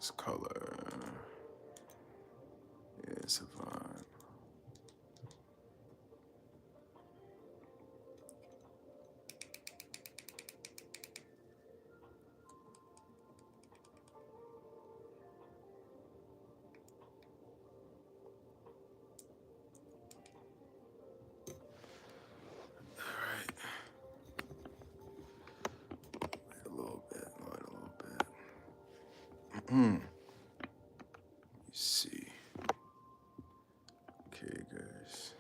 This color. Yeah, it's a vibe. A little bit, light a little bit. Let's see. Okay, guys.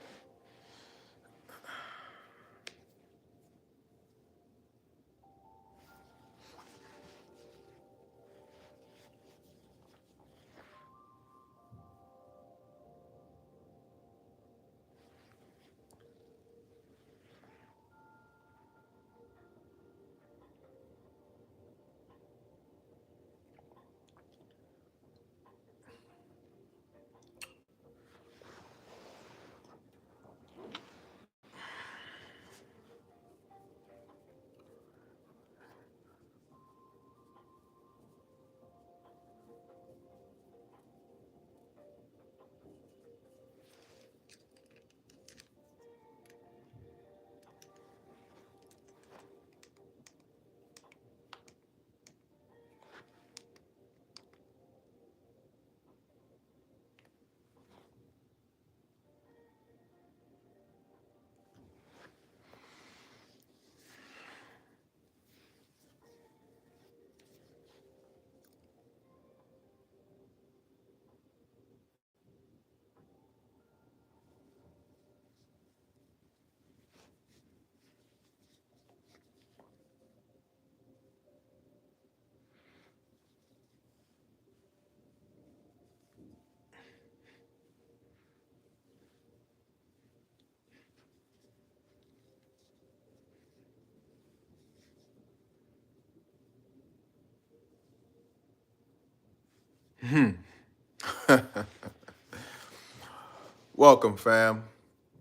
Welcome, fam.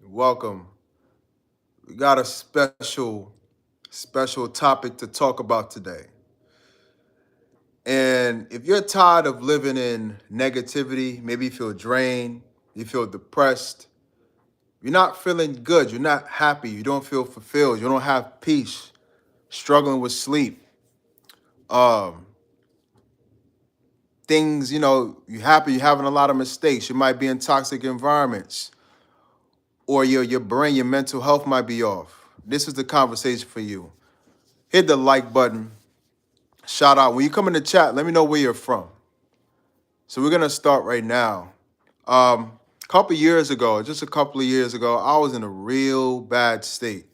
Welcome. We got a special topic to talk about today. And if you're tired of living in negativity, maybe you feel drained, you feel depressed, you're not feeling good, you're not happy, you don't feel fulfilled, you don't have peace, struggling with sleep, things, you're happy, you're having a lot of mistakes, you might be in toxic environments, or your brain, your mental health might be off. This is the conversation for you. Hit the like button. Shout out. When you come in the chat, let me know where you're from. So we're going to start right now. A couple of years ago, I was in a real bad state.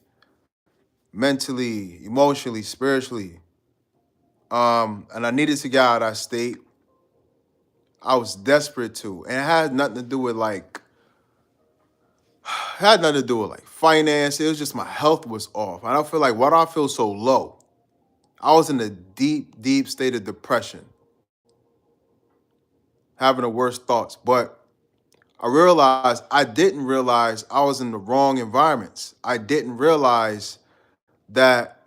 Mentally, emotionally, spiritually. And I needed to get out of that state. I was desperate to. And it had nothing to do with finance. It was just my health was off. And I feel like, why do I feel so low? I was in a deep, deep state of depression, having the worst thoughts. But I didn't realize I was in the wrong environments. I didn't realize that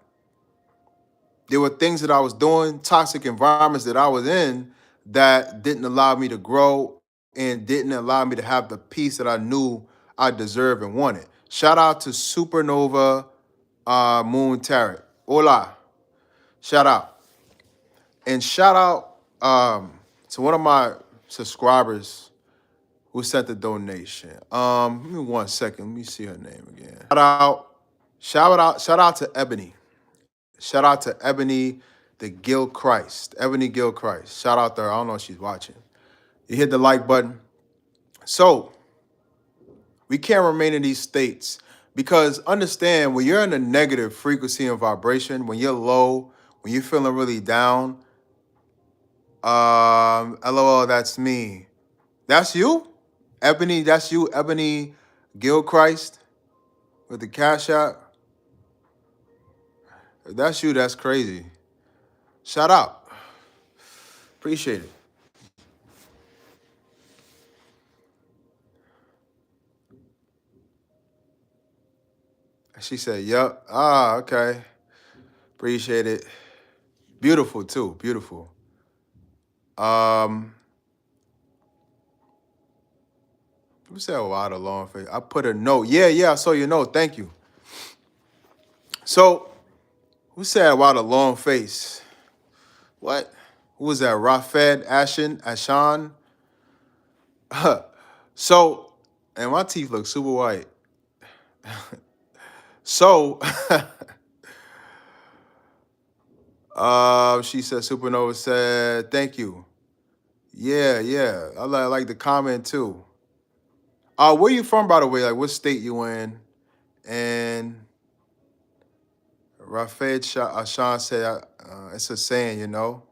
there were things that I was doing, toxic environments that I was in, that didn't allow me to grow and didn't allow me to have the peace that I knew I deserved and wanted. Shout out to Supernova Moon Tarot. Hola. Shout out. And shout out to one of my subscribers who sent the donation. Give me 1 second. Let me see her name again. Shout out to Ebony. Shout out to Ebony the Gilchrist. Ebony Gilchrist. Shout out to her. I don't know if she's watching. You hit the like button. So we can't remain in these states because understand, when you're in a negative frequency and vibration, when you're low, when you're feeling really down, LOL, that's me. That's you? Ebony, that's you, Ebony Gilchrist with the Cashapp. If that's you, that's crazy. Shout out. Appreciate it. She said, yep. Ah, okay. Appreciate it. Beautiful, too. Beautiful. Um, who said why the long face? I put a note. Yeah, I saw your note. Thank you. So, who said why the long face? What? Who was that? Rafed Ashan? So, and my teeth look super white. So, she said, Supernova said, thank you. Yeah. I like the comment too. Where you from, by the way? Like, what state you in? And Rafed Ashan said, it's a saying, you know.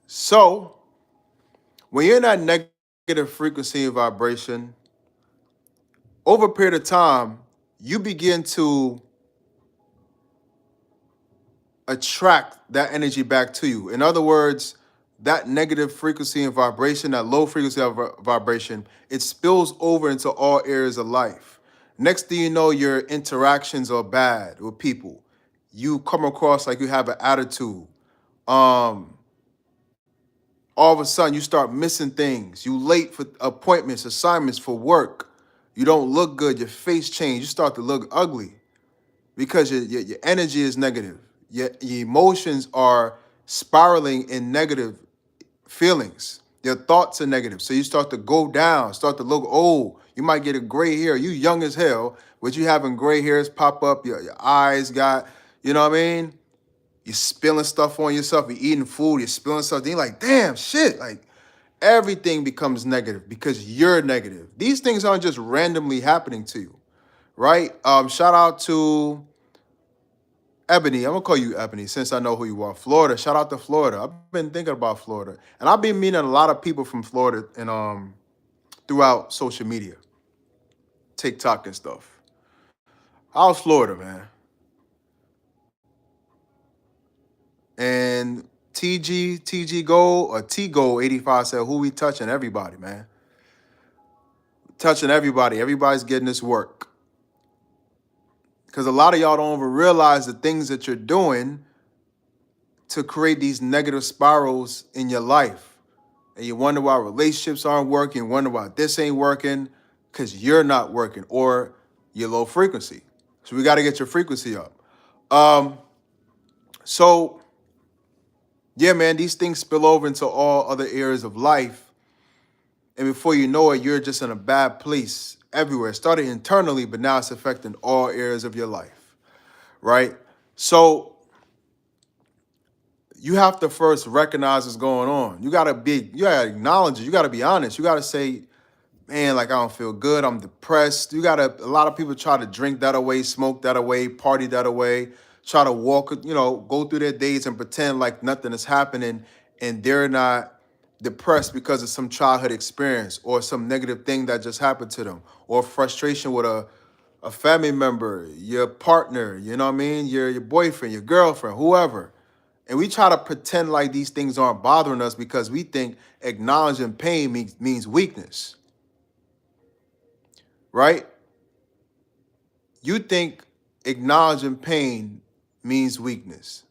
So, when you're in that negative frequency and vibration, over a period of time, you begin to attract that energy back to you. In other words, that negative frequency and vibration, that low frequency of vibration, it spills over into all areas of life. Next thing you know, your interactions are bad with people. You come across like you have an attitude. Um, all of a sudden, you start missing things. You late for appointments, assignments for work. You don't look good. Your face change. You start to look ugly because your energy is negative. Your emotions are spiraling in negative feelings. Your thoughts are negative. So you start to go down, start to look old. You might get a gray hair. You young as hell, but you having gray hairs pop up. Your eyes got, you know what I mean? You're spilling stuff on yourself. You're eating food. You're spilling stuff. Then you're like, damn, shit. Like, everything becomes negative because you're negative. These things aren't just randomly happening to you, right? Shout out to Ebony, I'm gonna call you Ebony since I know who you are. Florida, shout out to Florida. I've been thinking about Florida, and I've been meeting a lot of people from Florida and throughout social media, TikTok and stuff. How's Florida, man? And TG Gold or T Gold 85 said, "Who we touching? Everybody, man. Touching everybody. Everybody's getting this work because a lot of y'all don't even realize the things that you're doing to create these negative spirals in your life." And you wonder why relationships aren't working, wonder why this ain't working, because you're not working or you're low frequency. So we got to get your frequency up. Um, so yeah, man, these things spill over into all other areas of life. And before you know it, you're just in a bad place everywhere. It started internally, but now it's affecting all areas of your life, right? So you have to first recognize what's going on. You gotta acknowledge it. You gotta be honest. You gotta say, man, like I don't feel good. I'm depressed. A lot of people try to drink that away, smoke that away, party that away, try to walk, go through their days and pretend like nothing is happening and they're not depressed because of some childhood experience or some negative thing that just happened to them or frustration with a family member, your partner, you know what I mean? Your boyfriend, your girlfriend, whoever. And we try to pretend like these things aren't bothering us because we think acknowledging pain means weakness, right? You think acknowledging pain means weakness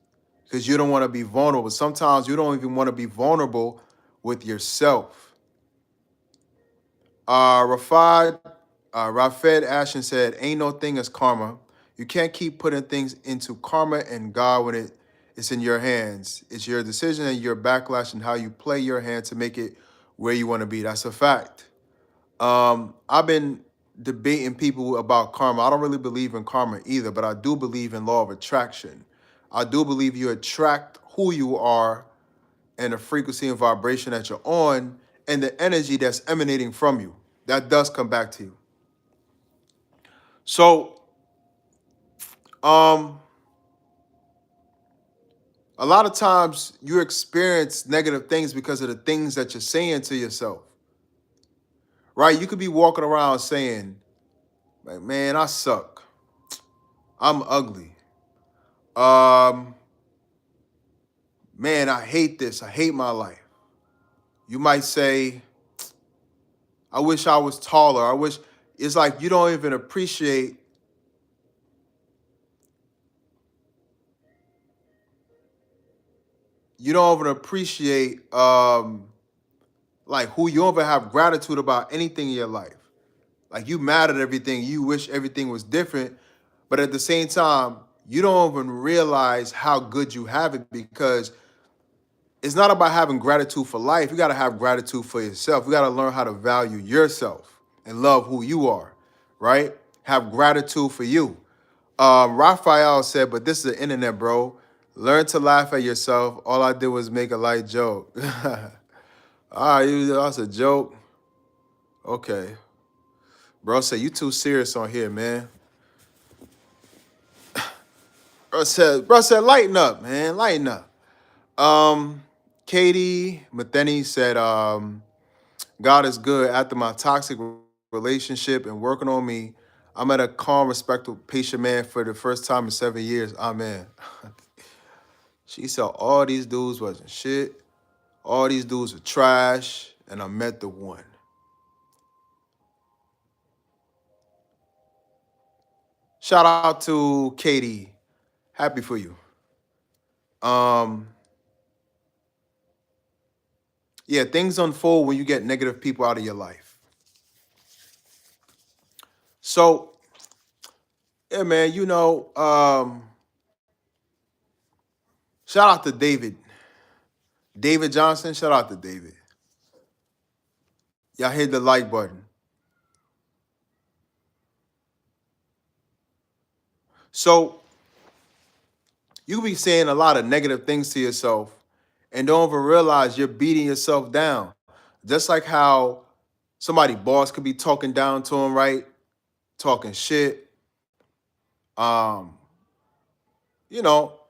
because you don't want to be vulnerable. Sometimes you don't even want to be vulnerable with yourself. Rafed Ashton said, ain't no thing as karma. You can't keep putting things into karma and God when it's in your hands. It's your decision and your backlash and how you play your hand to make it where you want to be. That's a fact. I've been debating people about karma. I don't really believe in karma either, but I do believe in law of attraction. I do believe you attract who you are and the frequency and vibration that you're on and the energy that's emanating from you. That does come back to you. So, a lot of times you experience negative things because of the things that you're saying to yourself, right? You could be walking around saying, like, man, I suck. I'm ugly. Um, man, I hate this. I hate my life. You might say, I wish I was taller. I wish it's like you don't even appreciate you don't even appreciate like who you don't even have gratitude about anything in your life. Like you mad at everything, you wish everything was different, but at the same time, you don't even realize how good you have it because it's not about having gratitude for life. You got to have gratitude for yourself. You got to learn how to value yourself and love who you are, right? Have gratitude for you. Raphael said, but this is the internet, bro. Learn to laugh at yourself. All I did was make a light joke. All right, that's a joke. Okay. Bro said, you too serious on here, man. Bro said, lighten up, man. Lighten up. Katie Matheny said, God is good. After my toxic relationship and working on me, I'm at a calm, respectful, patient man for the first time in 7 years. Amen. She said all these dudes wasn't shit. All these dudes were trash. And I met the one. Shout out to Katie. Happy for you. Yeah, things unfold when you get negative people out of your life. So, yeah, man, shout out to David. David Johnson, shout out to David. Y'all hit the like button. So, you be saying a lot of negative things to yourself and don't even realize you're beating yourself down. Just like how somebody boss could be talking down to him, right? Talking shit. Um, you know,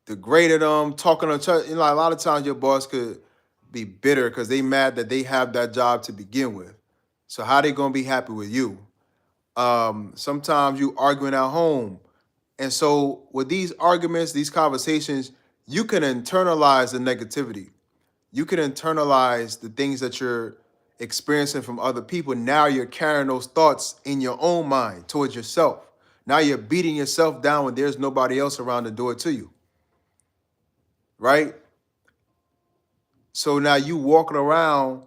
degraded them, talking to a lot of times your boss could be bitter because they mad that they have that job to begin with. So how they gonna be happy with you? Sometimes you arguing at home. And so with these arguments, these conversations, you can internalize the negativity. You can internalize the things that you're experiencing from other people. Now you're carrying those thoughts in your own mind towards yourself. Now you're beating yourself down when there's nobody else around to do it to you. Right? So now you walking around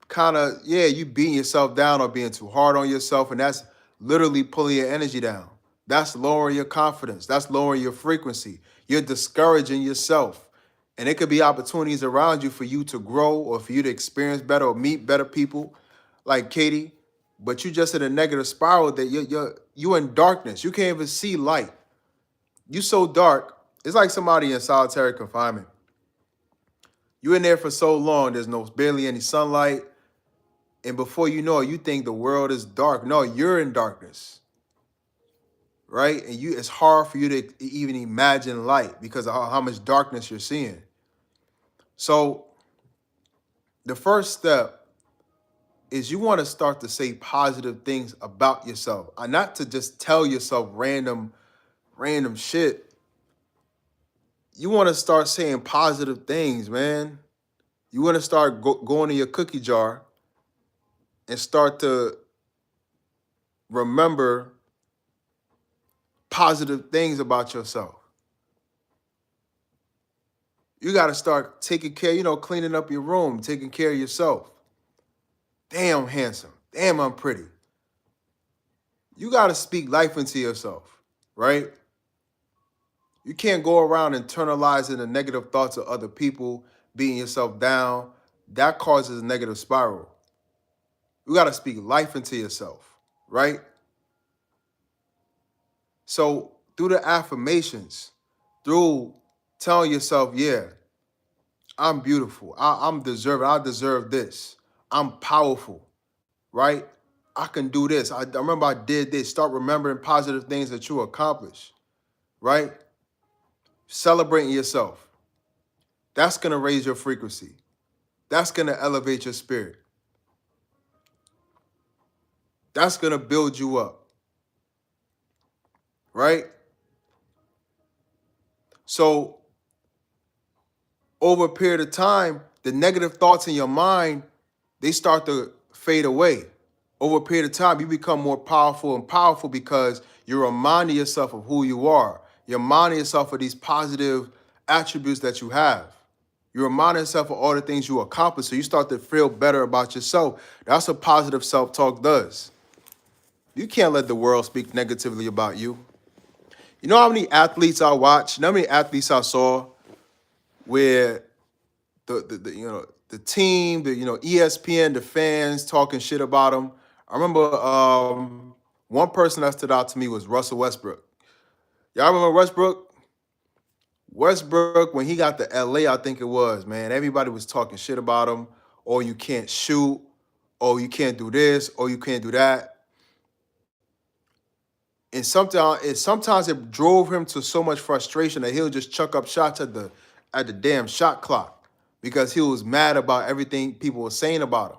kind of, you beating yourself down or being too hard on yourself. And that's literally pulling your energy down. That's lowering your confidence. That's lowering your frequency. You're discouraging yourself. And it could be opportunities around you for you to grow or for you to experience better or meet better people like Katie. But you just in a negative spiral that you're in darkness. You can't even see light. You so dark. It's like somebody in solitary confinement. You're in there for so long, there's barely any sunlight. And before you know it, you think the world is dark. No, you're in darkness. Right? And it's hard for you to even imagine light because of how much darkness you're seeing. So the first step is you want to start to say positive things about yourself. Not to just tell yourself random shit. You want to start saying positive things, man. You want to start going to your cookie jar and start to remember positive things about yourself. You got to start taking care, cleaning up your room, taking care of yourself. Damn, I'm handsome. Damn, I'm pretty. You got to speak life into yourself, right? You can't go around internalizing the negative thoughts of other people, beating yourself down. That causes a negative spiral. You got to speak life into yourself, right? So through the affirmations, through telling yourself, yeah, I'm beautiful. I'm deserving. I deserve this. I'm powerful, right? I can do this. I remember I did this. Start remembering positive things that you accomplished, right? Celebrating yourself. That's going to raise your frequency. That's going to elevate your spirit. That's going to build you up, right? So over a period of time, the negative thoughts in your mind, they start to fade away. Over a period of time, you become more powerful and powerful because you're reminding yourself of who you are. You're reminding yourself of these positive attributes that you have. You remind yourself of all the things you accomplished, so you start to feel better about yourself. That's what positive self-talk does. You can't let the world speak negatively about you. You know how many athletes I watched? You know how many athletes I saw where the team, ESPN, the fans talking shit about them. I remember one person that stood out to me was Russell Westbrook. Y'all remember Westbrook? Westbrook, when he got to LA, I think it was, man, everybody was talking shit about him. Oh, you can't shoot. Oh, you can't do this. Oh, you can't do that. And sometimes it drove him to so much frustration that he'll just chuck up shots at the damn shot clock because he was mad about everything people were saying about him.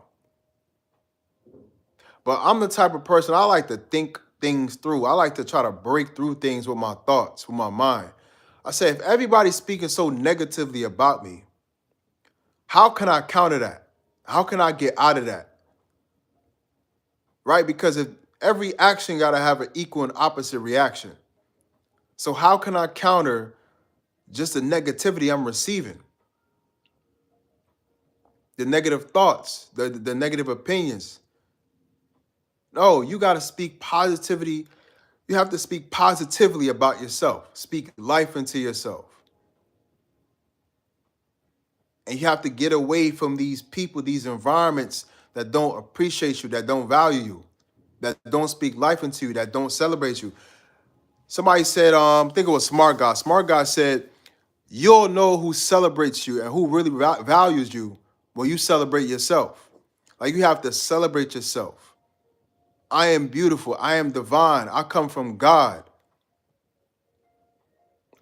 But I'm the type of person, I like to think things through. I like to try to break through things with my thoughts, with my mind. I say, if everybody's speaking so negatively about me, how can I counter that? How can I get out of that? Right? Because if every action got to have an equal and opposite reaction. So how can I counter just the negativity I'm receiving? The negative thoughts, the negative opinions. No, you got to speak positivity. You have to speak positively about yourself. Speak life into yourself. And you have to get away from these people, these environments that don't appreciate you, that don't value you, that don't speak life into you, that don't celebrate you. Somebody said, I think it was Smart Guy. Smart Guy said, you'll know who celebrates you and who really values you when you celebrate yourself. Like, you have to celebrate yourself. I am beautiful. I am divine. I come from God.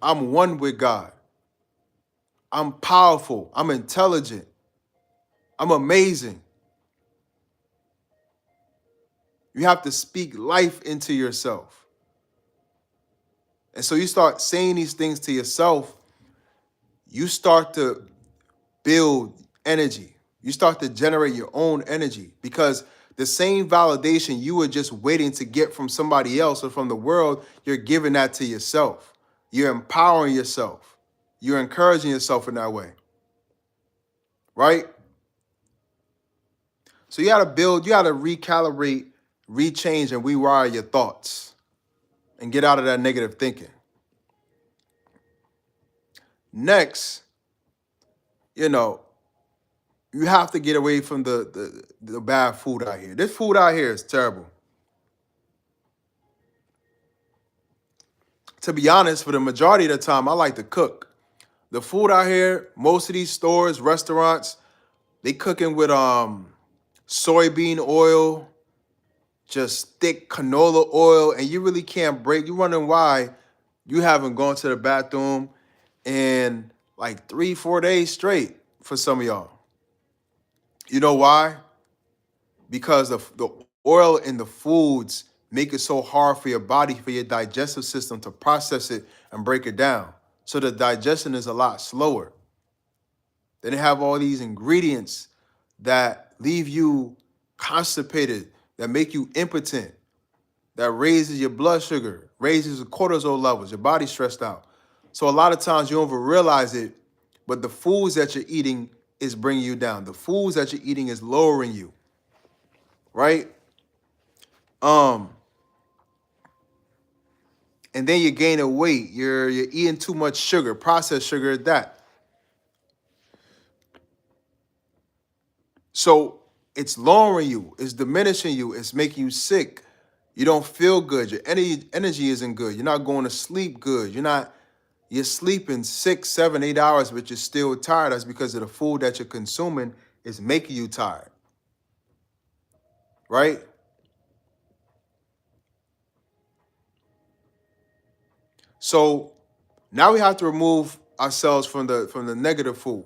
I'm one with God. I'm powerful. I'm intelligent. I'm amazing. You have to speak life into yourself. And so you start saying these things to yourself, you start to build energy. You start to generate your own energy, because the same validation you were just waiting to get from somebody else or from the world, you're giving that to yourself. You're empowering yourself. You're encouraging yourself in that way. Right? So you got to build, you got to recalibrate, rechange, and rewire your thoughts and get out of that negative thinking. Next, you have to get away from the bad food out here. This food out here is terrible. To be honest, for the majority of the time, I like to cook. The food out here, most of these stores, restaurants, they cooking with soybean oil, just thick canola oil, and you really can't break. You're wondering why you haven't gone to the bathroom in like 3-4 days straight for some of y'all. You know why? Because the oil in the foods make it so hard for your body, for your digestive system to process it and break it down. So the digestion is a lot slower. Then they have all these ingredients that leave you constipated, that make you impotent, that raises your blood sugar, raises the cortisol levels, your body's stressed out. So a lot of times you don't even realize it, but the foods that you're eating is bringing you down. The foods that you're eating is lowering you, right? And then you're gaining weight. You're eating too much sugar, processed sugar at that. So it's lowering you, it's diminishing you, it's making you sick. You don't feel good. Your energy isn't good. You're not going to sleep good. You're sleeping 6, 7, 8 hours, but you're still tired. That's because of the food that you're consuming is making you tired. Right? So now we have to remove ourselves from the negative food.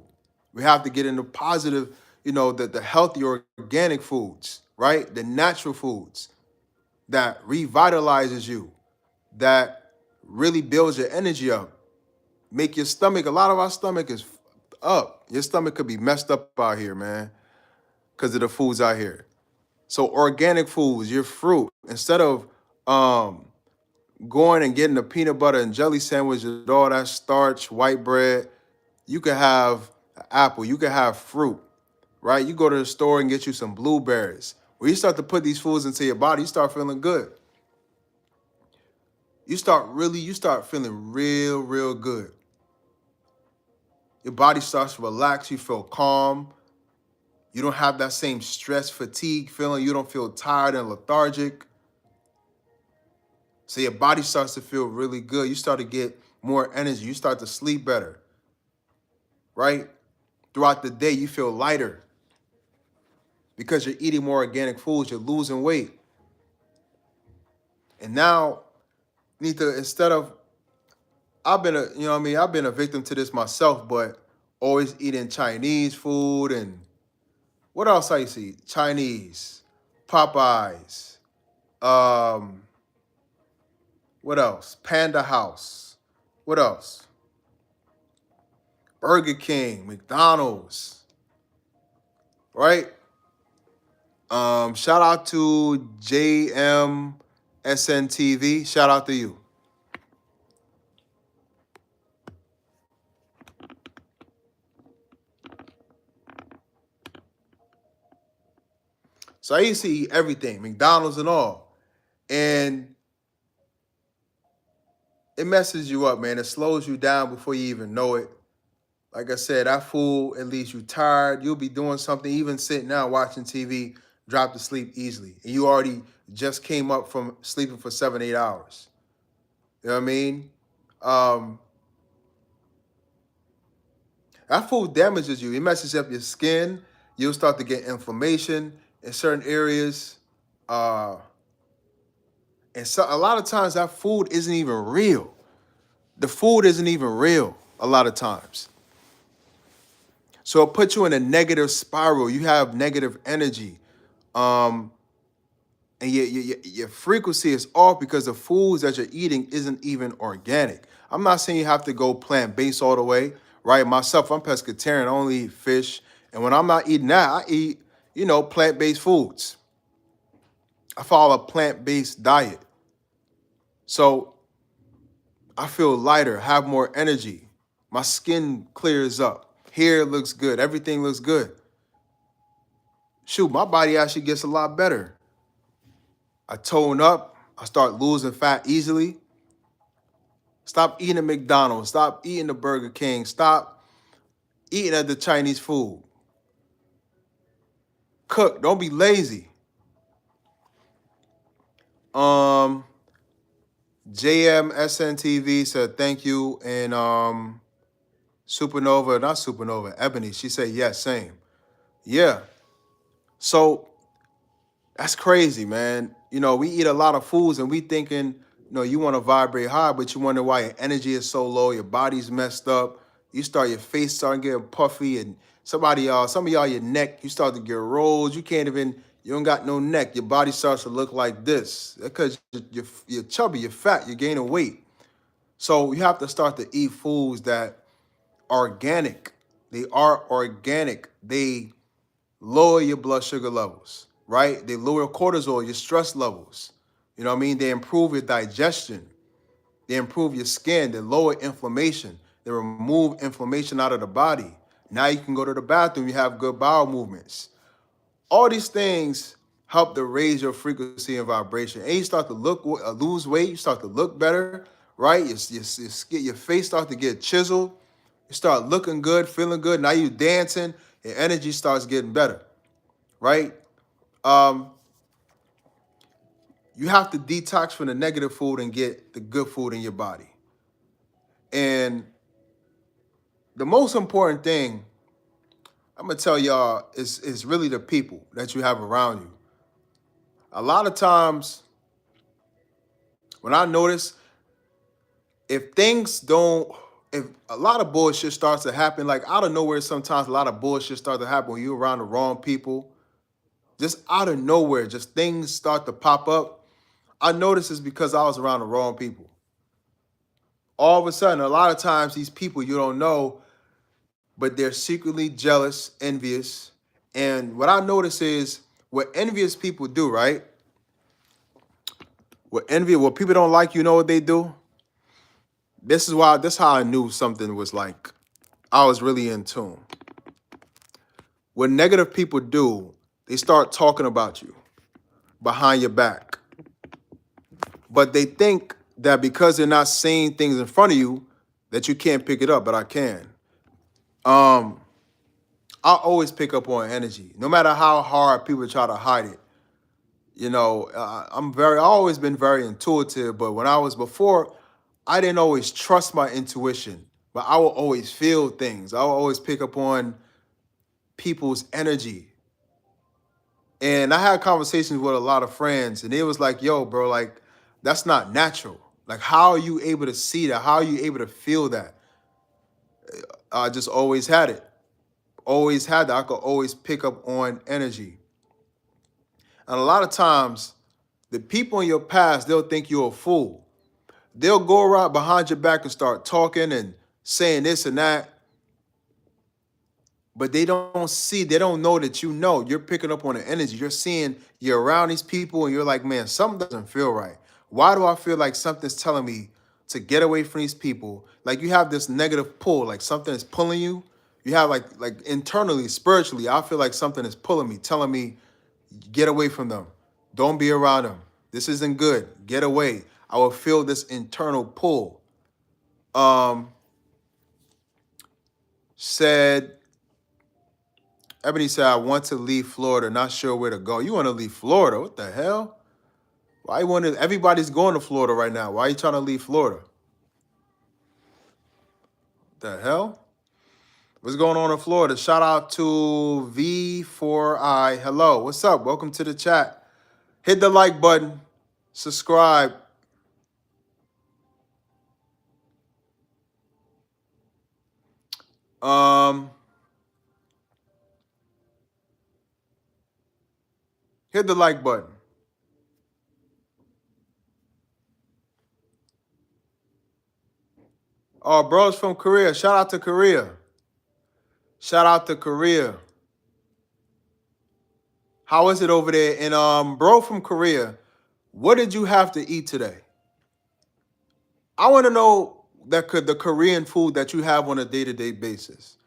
We have to get into positive, the healthy organic foods, right? The natural foods that revitalizes you, that really builds your energy up. Make your stomach, a lot of our stomach is up. Your stomach could be messed up out here, man, because of the foods out here. So organic foods, your fruit, instead of going and getting a peanut butter and jelly sandwich with all that starch, white bread. You could have an apple. You could have fruit, right? You go to the store and get you some blueberries. When you start to put these foods into your body, you start feeling good. You start feeling real, real good. Your body starts to relax. You feel calm. You don't have that same stress, fatigue feeling. You don't feel tired and lethargic. So your body starts to feel really good. You start to get more energy. You start to sleep better, right? Throughout the day, you feel lighter because you're eating more organic foods. You're losing weight. And now, you need to, instead of, I've been a victim to this myself, but always eating Chinese food and what else I see? Chinese, Popeyes, um, what else? Panda House. What else? Burger King, McDonald's, right? Shout out to JMSNTV. Shout out to you. So I used to eat everything, McDonald's and all. And it messes you up, man. It slows you down before you even know it. Like I said, that food, it leaves you tired. You'll be doing something, even sitting down watching TV, drop to sleep easily. And you already just came up from sleeping for 7, 8 hours. You know what I mean? Um, that food damages you. It messes up your skin. You'll start to get inflammation in certain areas. And so a lot of times that food isn't even real. The food isn't even real a lot of times. So it puts you in a negative spiral. You have negative energy. Um, and your frequency is off because the foods that you're eating isn't even organic. I'm not saying you have to go plant-based all the way, right? Myself, I'm pescatarian. I only eat fish. And when I'm not eating that, I eat, plant-based foods. I follow a plant-based diet. So I feel lighter, have more energy. My skin clears up. Hair looks good. Everything looks good. Shoot, my body actually gets a lot better. I tone up. I start losing fat easily. Stop eating at McDonald's. Stop eating the Burger King. Stop eating at the Chinese food. Cook. Don't be lazy. JMSNTV said thank you. And Supernova, not Supernova, Ebony, she said yes, same. Yeah. So that's crazy, man. We eat a lot of foods and we thinking, you want to vibrate high, but you wonder why your energy is so low, your body's messed up. Your face starting getting puffy, and some of y'all, your neck, you start to get rolls. You don't got no neck. Your body starts to look like this because you're chubby, you're fat, you're gaining weight. So you have to start to eat foods that are organic. They are organic. They lower your blood sugar levels, right? They lower cortisol, your stress levels. You know what I mean? They improve your digestion. They improve your skin. They lower inflammation. They remove inflammation out of the body. Now you can go to the bathroom. You have good bowel movements. All these things help to raise your frequency and vibration. And you start to lose weight. You start to look better, right? Your face starts to get chiseled. You start looking good, feeling good. Now you dancing. Your energy starts getting better, right? You have to detox from the negative food and get the good food in your body. And the most important thing I'm gonna tell y'all is really the people that you have around you. A lot of times, when I notice, if things don't, if a lot of bullshit starts to happen, like out of nowhere, sometimes a lot of bullshit starts to happen when you're around the wrong people. Just out of nowhere, just things start to pop up. I notice it's because I was around the wrong people. All of a sudden, a lot of times, these people you don't know, but they're secretly jealous, envious. And what I notice is what envious people do, right? With envy, what people don't like, you know what they do? This is how I knew something was like, I was really in tune. What negative people do, they start talking about you behind your back. But they think that because they're not saying things in front of you, that you can't pick it up, but I can. Um, I always pick up on energy, no matter how hard people try to hide it. You know, I always been very intuitive, but when I was before, I didn't always trust my intuition, but I will always feel things. I will always pick up on people's energy. And I had conversations with a lot of friends, and it was like, yo, bro, like, that's not natural. Like, how are you able to see that? How are you able to feel that? I just always had it. Always had that. I could always pick up on energy. And a lot of times, the people in your past, they'll think you're a fool. They'll go around behind your back and start talking and saying this and that. But they don't know that you know. You're picking up on the energy. You're seeing you're around these people and you're like, man, something doesn't feel right. Why do I feel like something's telling me to get away from these people? Like you have this negative pull, like something is pulling you. You have like internally, spiritually, I feel like something is pulling me, telling me, get away from them. Don't be around them. This isn't good. Get away. I will feel this internal pull. Ebony said, I want to leave Florida, not sure where to go. You want to leave Florida? What the hell? Why you want to? Everybody's going to Florida right now. Why are you trying to leave Florida? The hell? What's going on in Florida? Shout out to V4I. Hello, what's up? Welcome to the chat. Hit the like button. Subscribe. Hit the like button. Oh, bro's from Korea. Shout out to Korea. Shout out to Korea. How is it over there? And bro from Korea, what did you have to eat today? I want to know the Korean food that you have on a day-to-day basis.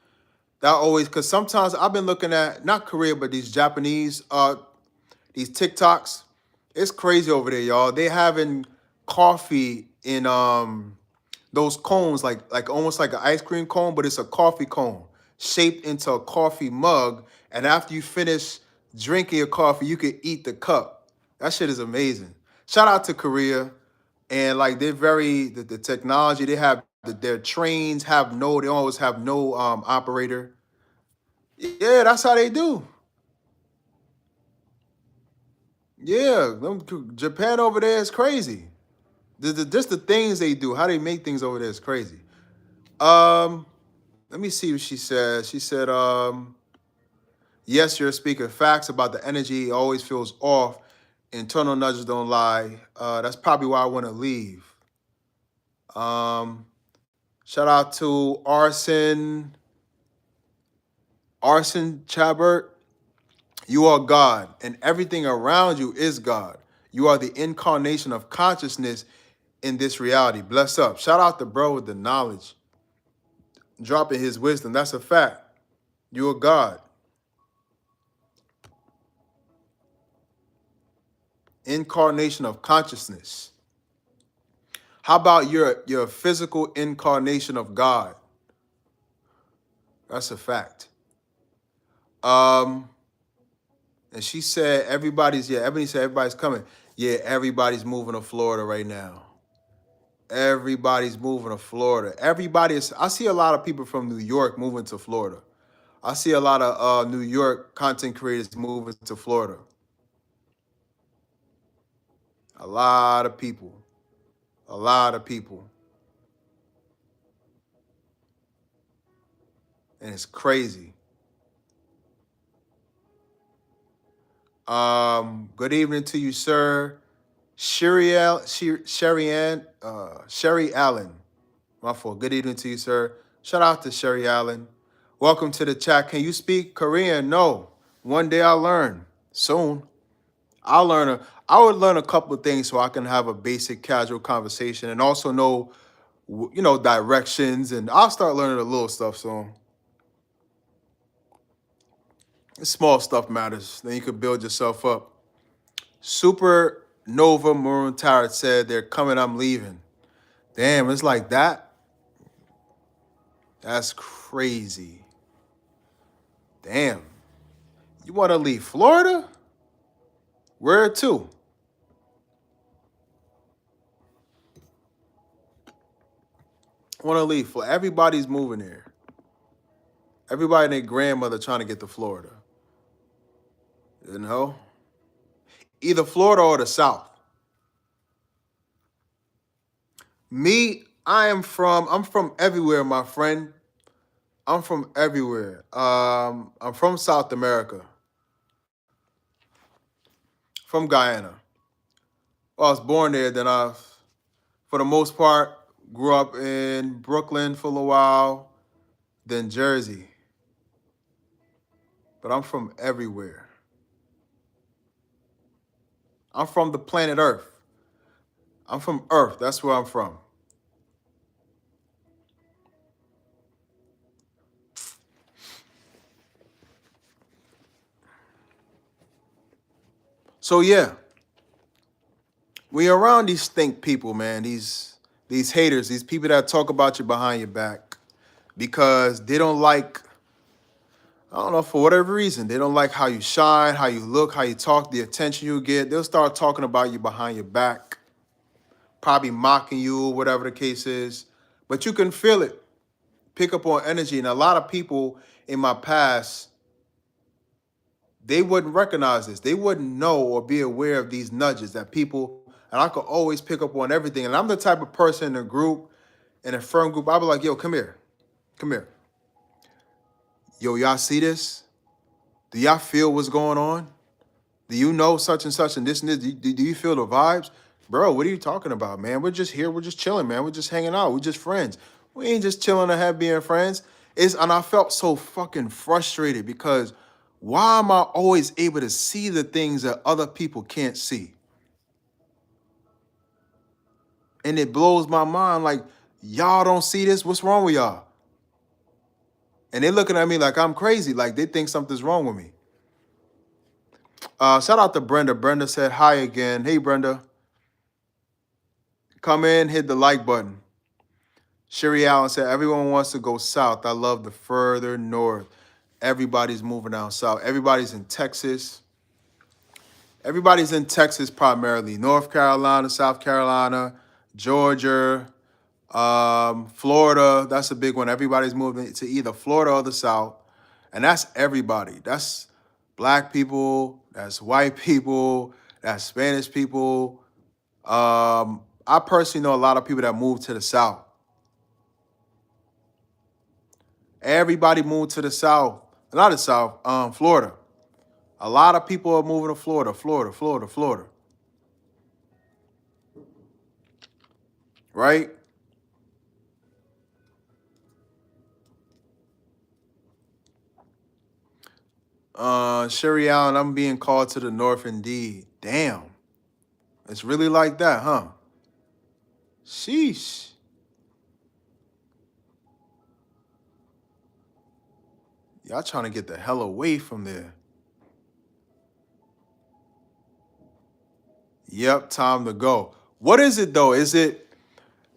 That always, because sometimes I've been looking at not Korea, but these Japanese these TikToks. It's crazy over there, y'all. They having coffee in those cones, like almost like an ice cream cone, but it's a coffee cone shaped into a coffee mug. And after you finish drinking your coffee, you can eat the cup. That shit is amazing. Shout out to Korea. And like they're the technology they have, their trains they always have no operator. Yeah, that's how they do. Yeah, Japan over there is crazy. Just the things they do, how they make things over there is crazy. Let me see what she said. She said, yes, you're speaking facts about the energy. It always feels off. Internal nudges don't lie. That's probably why I want to leave. Shout out to Arson Chabert. You are God, and everything around you is God. You are the incarnation of consciousness in this reality. Bless up. Shout out to bro with the knowledge, dropping his wisdom. That's a fact. You are God. Incarnation of consciousness. How about your physical incarnation of God? That's a fact. And she said Ebony said everybody's coming. Yeah, everybody's moving to Florida right now. Everybody's moving to Florida. I see a lot of people from New York moving to Florida. I see a lot of New York content creators moving to Florida. A lot of people. A lot of people. And it's crazy. Good evening to you, sir. Sherry Allen. My fault. Good evening to you, sir. Shout out to Sherry Allen. Welcome to the chat. Can you speak Korean? No. One day I'll learn. Soon. I'll learn. I would learn a couple of things so I can have a basic casual conversation and also know, directions. And I'll start learning the little stuff soon. Small stuff matters. Then you can build yourself up. Supernova Maroon Tarot said, they're coming, I'm leaving. Damn, it's like that? That's crazy. Damn. You want to leave Florida? Where to? Want to leave Florida. Everybody's moving there. Everybody and their grandmother trying to get to Florida. You know? Either Florida or the South. Me, I'm from everywhere, my friend. I'm from everywhere. I'm from South America. From Guyana. Well, I was born there, then for the most part, grew up in Brooklyn for a little while, then Jersey. But I'm from everywhere. I'm from the planet Earth. I'm from Earth. That's where I'm from. So yeah, we around these stink people, man. These haters, these people that talk about you behind your back because they don't like, I don't know, for whatever reason, they don't like how you shine, how you look, how you talk, the attention you get. They'll start talking about you behind your back, probably mocking you, whatever the case is. But you can feel it, pick up on energy. And a lot of people in my past, they wouldn't recognize this. They wouldn't know or be aware of these nudges that people, and I could always pick up on everything. And I'm the type of person in a group, in a firm group, I'll be like, yo, come here. Come here. Yo, y'all see this? Do y'all feel what's going on? Do you know such and such and this and this? Do you feel the vibes? Bro, what are you talking about, man? We're just here. We're just chilling, man. We're just hanging out. We're just friends. We ain't just chilling and have being friends. And I felt so fucking frustrated because why am I always able to see the things that other people can't see? And it blows my mind. Like, y'all don't see this? What's wrong with y'all? And they're looking at me like I'm crazy. Like they think something's wrong with me. Shout out to Brenda. Brenda said hi again. Hey, Brenda. Come in, hit the like button. Sherry Allen said, everyone wants to go south. I love the further north. Everybody's moving down south. Everybody's in Texas. Everybody's in Texas primarily. North Carolina, South Carolina, Georgia, Florida. That's a big one. Everybody's moving to either Florida or the South. And that's everybody. That's black people. That's white people. That's Spanish people. I personally know a lot of people that moved to the South. Everybody moved to the South. Not the South, Florida. A lot of people are moving to Florida, Florida. Right? Sherry Allen, I'm being called to the north indeed. Damn. It's really like that, huh? Sheesh. Y'all trying to get the hell away from there. Yep, time to go. What is it though? Is it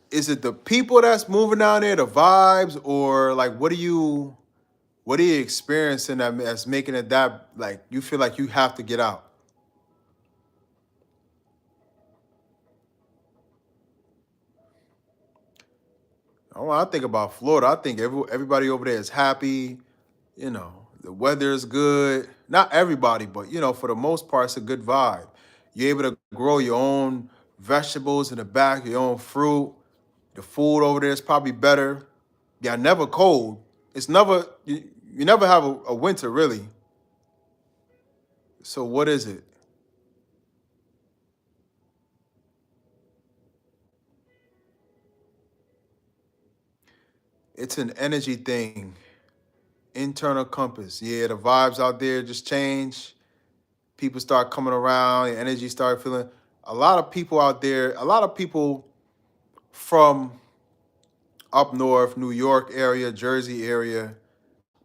the people that's moving down there, the vibes, or like what are you experiencing that's making it that like you feel like you have to get out? Oh, when I think about Florida, I think everybody over there is happy. The weather is good. Not everybody, but for the most part, it's a good vibe. You're able to grow your own vegetables in the back, your own fruit. The food over there is probably better. Yeah, never cold. It's never you never have a winter really. So what is it? It's an energy thing. Internal compass. Yeah, the vibes out there just change. people start coming around, the energy start feeling. A lot of people out there, a lot of people from up north, New York area, Jersey area,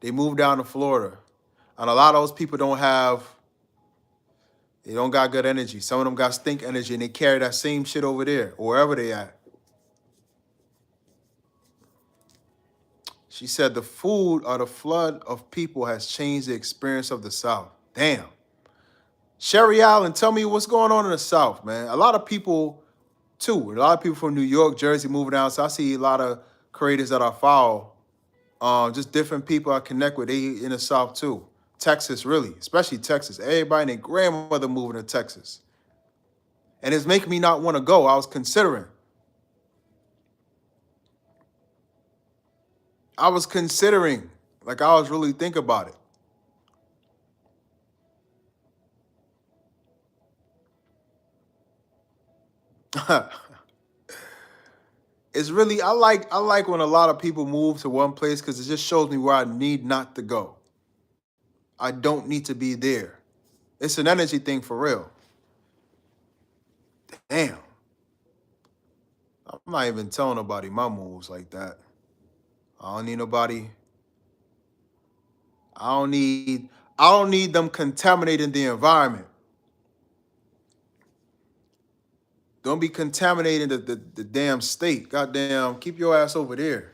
they moved down to Florida. And a lot of those people they don't got good energy. Some of them got stink energy and they carry that same shit over there, or wherever they at. She said the food or the flood of people has changed the experience of the South. Damn. Sherry Allen, tell me what's going on in the South, man. A lot of people, too. A lot of people from New York, Jersey moving down. So I see a lot of creators that I follow. Just different people I connect with. They in the South, too. Texas, really. Especially Texas. Everybody and their grandmother moving to Texas. And it's making me not want to go. I was considering. Like I was really thinking about it. It's really I like when a lot of people move to one place because it just shows me where I need not to go. I don't need to be there. It's an energy thing for real. Damn. I'm not even telling nobody my moves like that. I don't need nobody. I don't need them contaminating the environment. Don't be contaminating the damn state. Goddamn, keep your ass over there.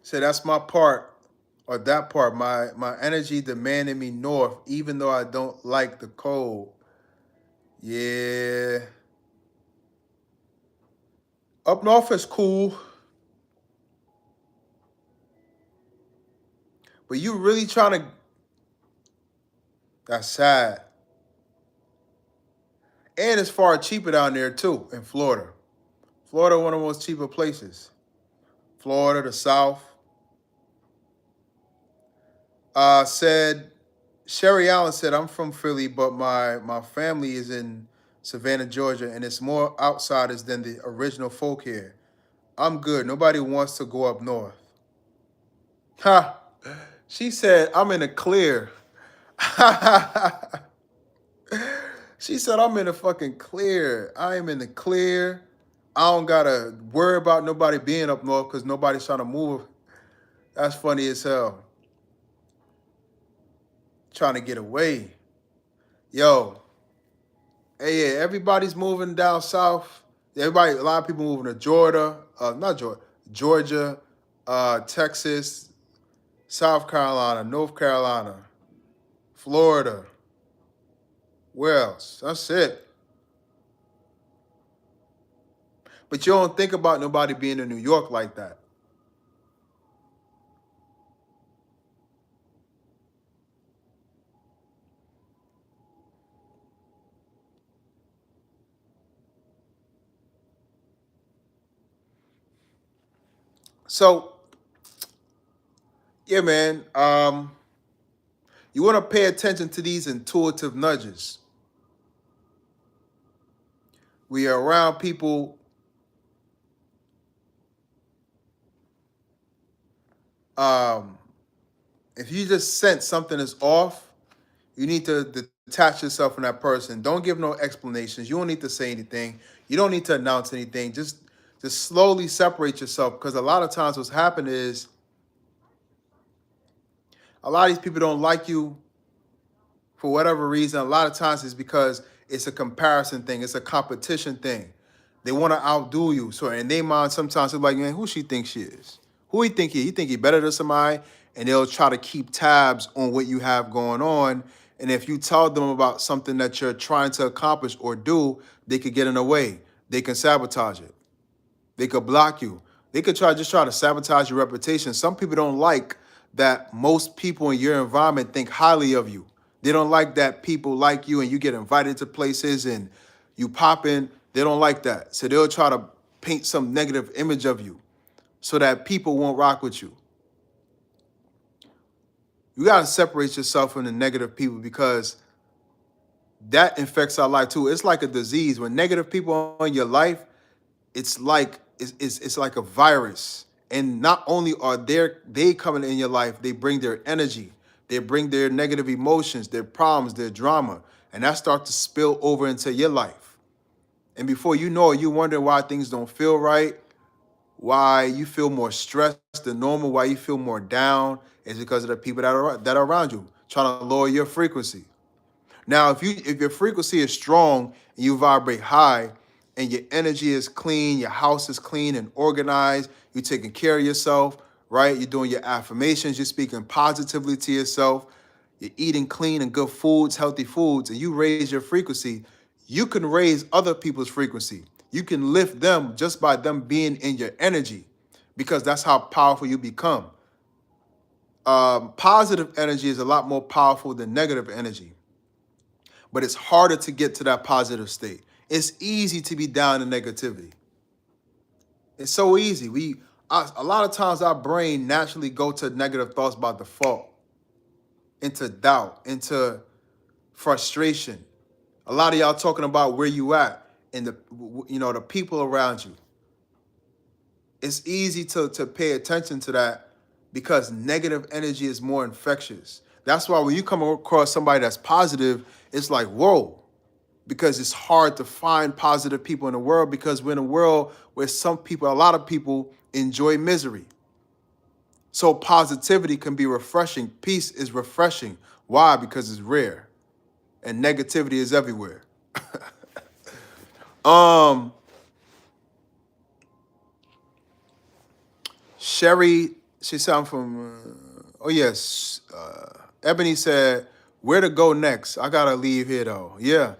So that's my part, or that part. My energy demanding me north, even though I don't like the cold. Yeah. Up north is cool. But you really trying to that's sad. And it's far cheaper down there too, in Florida. Florida, one of the most cheaper places. Florida, the South. Said Sherry Allen said, I'm from Philly, but my family is in Savannah, Georgia, and it's more outsiders than the original folk here. I'm good. Nobody wants to go up north. Ha! She said, I'm in the clear. She said, I'm in the fucking clear. I am in the clear. I don't gotta worry about nobody being up north because nobody's trying to move. That's funny as hell. Trying to get away. Yo. Hey, yeah, everybody's moving down south. A lot of people moving to Georgia, Georgia, Texas, South Carolina, North Carolina, Florida. Where else? That's it. But you don't think about nobody being in New York like that. So, yeah, man. You want to pay attention to these intuitive nudges. We are around people. If you just sense something is off, you need to detach yourself from that person. Don't give no explanations. You don't need to say anything. You don't need to announce anything. Just slowly separate yourself, because a lot of times what's happened is a lot of these people don't like you for whatever reason. A lot of times it's because it's a comparison thing. It's a competition thing. They want to outdo you. So in their mind, sometimes it's like, man, who she thinks she is? Who he think he? You think he better than somebody? And they'll try to keep tabs on what you have going on. And if you tell them about something that you're trying to accomplish or do, they could get in the way. They can sabotage it. They could block you. They could try to sabotage your reputation. Some people don't like that most people in your environment think highly of you. They don't like that people like you and you get invited to places and you pop in. They don't like that. So they'll try to paint some negative image of you so that people won't rock with you. You got to separate yourself from the negative people, because that infects our life too. It's like a disease. When negative people are in your life, it's like a virus. And not only are they coming in your life, they bring their energy, they bring their negative emotions, their problems, their drama, and that starts to spill over into your life. And before you know it, you wonder why things don't feel right, why you feel more stressed than normal, why you feel more down. It's because of the people that are around you, trying to lower your frequency. Now, if your frequency is strong and you vibrate high and your energy is clean, your house is clean and organized, you're taking care of yourself, right? You're doing your affirmations, you're speaking positively to yourself, you're eating clean and good foods, healthy foods, and you raise your frequency, you can raise other people's frequency. You can lift them just by them being in your energy because that's how powerful you become. Positive energy is a lot more powerful than negative energy, but it's harder to get to that positive state. It's easy to be down in negativity. It's so easy. A lot of times our brain naturally go to negative thoughts by default, into doubt, into frustration. A lot of y'all talking about where you at and the people around you. It's easy to pay attention to that because negative energy is more infectious. That's why when you come across somebody that's positive, it's like, whoa, because it's hard to find positive people in the world because we're in a world where a lot of people enjoy misery. So positivity can be refreshing. Peace is refreshing. Why? Because it's rare and negativity is everywhere. Sherry, she sound from, oh yes, Ebony said, where to go next? I gotta leave here though. Yeah.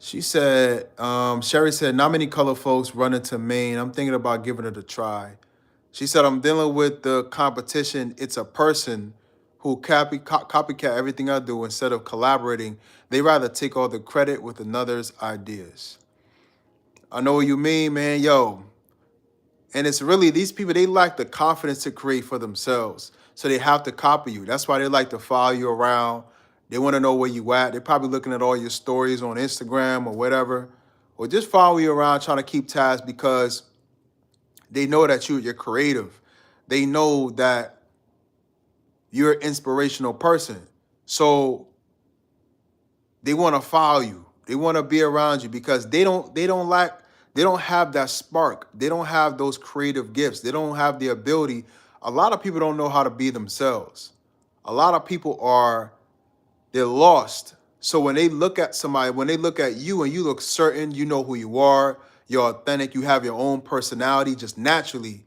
She said, Sherry said, not many color folks running to Maine. I'm thinking about giving it a try. She said, I'm dealing with the competition. It's a person who copycat everything I do instead of collaborating. They rather take all the credit with another's ideas. I know what you mean, man. Yo, and it's really these people, they lack the confidence to create for themselves. So they have to copy you. That's why they like to follow you around. They want to know where you at. They're probably looking at all your stories on Instagram or whatever. Or just follow you around trying to keep tabs because they know that you're creative. They know that you're an inspirational person. So they want to follow you. They want to be around you because they don't have that spark. They don't have those creative gifts. They don't have the ability. A lot of people don't know how to be themselves. A lot of people they're lost. So when they look at somebody, when they look at you and you look certain, you know who you are, you're authentic, you have your own personality just naturally,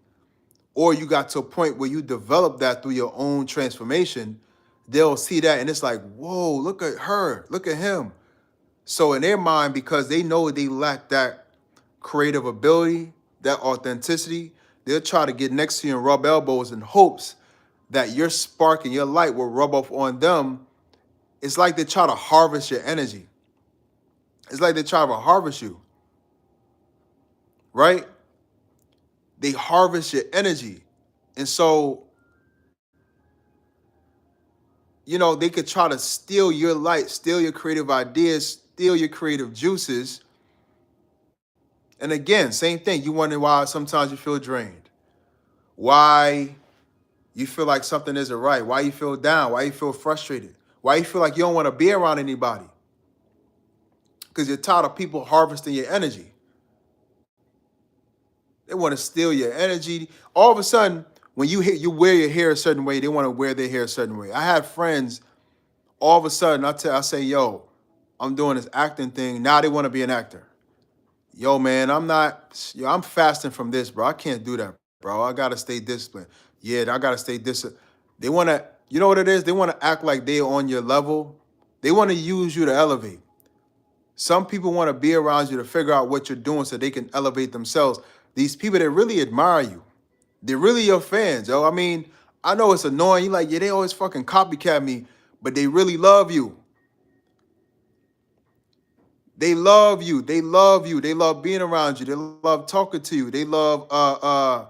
or you got to a point where you develop that through your own transformation, they'll see that and it's like, whoa, look at her, look at him. So in their mind, because they know they lack that creative ability, that authenticity, they'll try to get next to you and rub elbows in hopes that your spark and your light will rub off on them. It's like they try to harvest your energy. It's like they try to harvest you, right? They harvest your energy. And so, they could try to steal your light, steal your creative ideas, steal your creative juices. And again, same thing. You wonder why sometimes you feel drained. Why you feel like something isn't right. Why you feel down. Why you feel frustrated. Why you feel like you don't want to be around anybody. Because you're tired of people harvesting your energy. They want to steal your energy. All of a sudden, when you wear your hair a certain way, they want to wear their hair a certain way. I had friends, all of a sudden, I say, yo, I'm doing this acting thing. Now they want to be an actor. Yo, man, I'm fasting from this, bro. I can't do that, bro. I got to stay disciplined. Yeah, I got to stay disciplined. They want to, you know what it is? They want to act like they're on your level. They want to use you to elevate. Some people want to be around you to figure out what you're doing so they can elevate themselves. These people that really admire you, they're really your fans, yo. I mean, I know it's annoying. You're like, yeah, they always fucking copycat me, but they really love you. They love you. They love you. They love being around you. They love talking to you. They love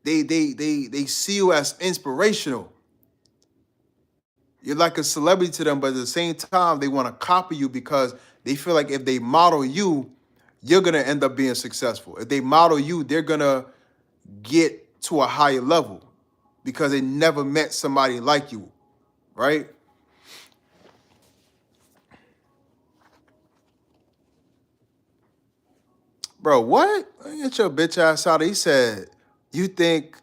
they see you as inspirational. You're like a celebrity to them, but at the same time, they want to copy you because they feel like if they model you, you're gonna end up being successful. If they model you, they're gonna get to a higher level because they never met somebody like you, right? Bro, what? Get your bitch ass out. He said, you think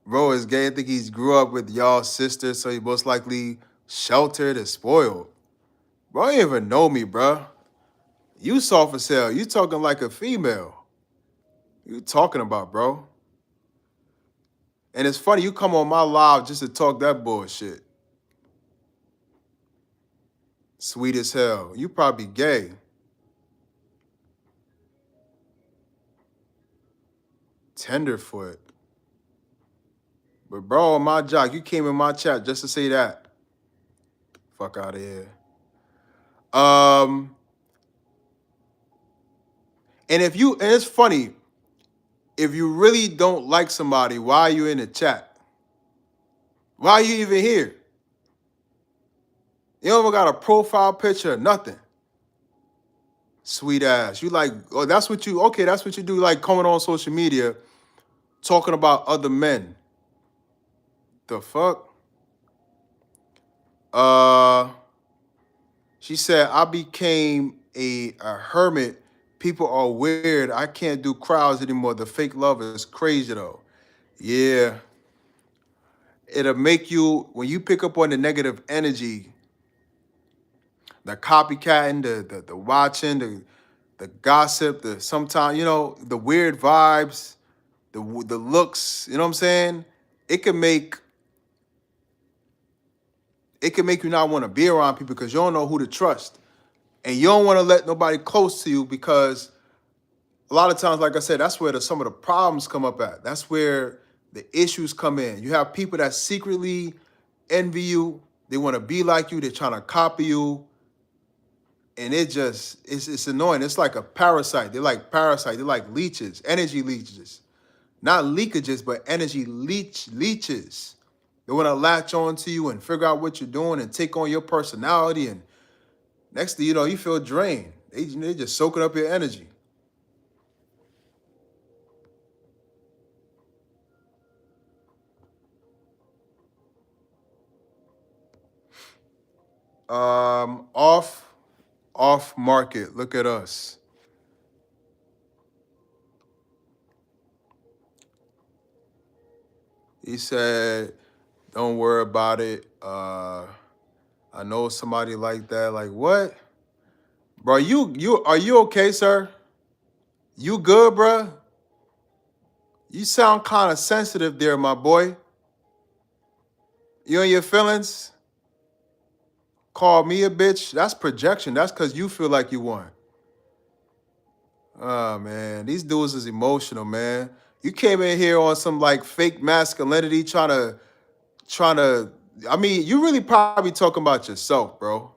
bro is gay? I think he's grew up with y'all sister, so he most likely sheltered and spoiled. Bro, you even know me, bro. You soft as hell. You talking like a female. You talking about, bro? And it's funny, you come on my live just to talk that bullshit. Sweet as hell. You probably gay. Tenderfoot. But bro, on my jock, you came in my chat just to say that. Fuck out of here. Um, and it's funny, if you really don't like somebody, why are you in the chat? Why are you even here? You don't even got a profile picture, nothing. Sweet ass. You like, oh, that's what you, okay, that's what you do, like coming on social media, talking about other men. The fuck? Uh, she said, I became a hermit. People are weird. I can't do crowds anymore. The fake love is crazy though. Yeah. It'll make you, when you pick up on the negative energy, the copycatting, the watching, the gossip, the sometimes, the weird vibes, the looks, you know what I'm saying? It can make you not want to be around people because you don't know who to trust. And you don't want to let nobody close to you because a lot of times, like I said, that's where some of the problems come up at. That's where the issues come in. You have people that secretly envy you. They want to be like you. They're trying to copy you. And it's annoying. It's like a parasite. They're like parasites. They're like leeches, energy leeches. Not leakages, but energy leeches. They want to latch on to you and figure out what you're doing and take on your personality. And next thing you know, you feel drained. They just soaking up your energy. Off market. Look at us. He said, "Don't worry about it. I know somebody like that. Like what, bro? You are you okay, sir? You good, bro? You sound kind of sensitive there, my boy. You and your feelings? Call me a bitch. That's projection. That's because you feel like you won. Oh man, these dudes is emotional, man. You came in here on some like fake masculinity, trying to. I mean, you really probably talking about yourself, bro.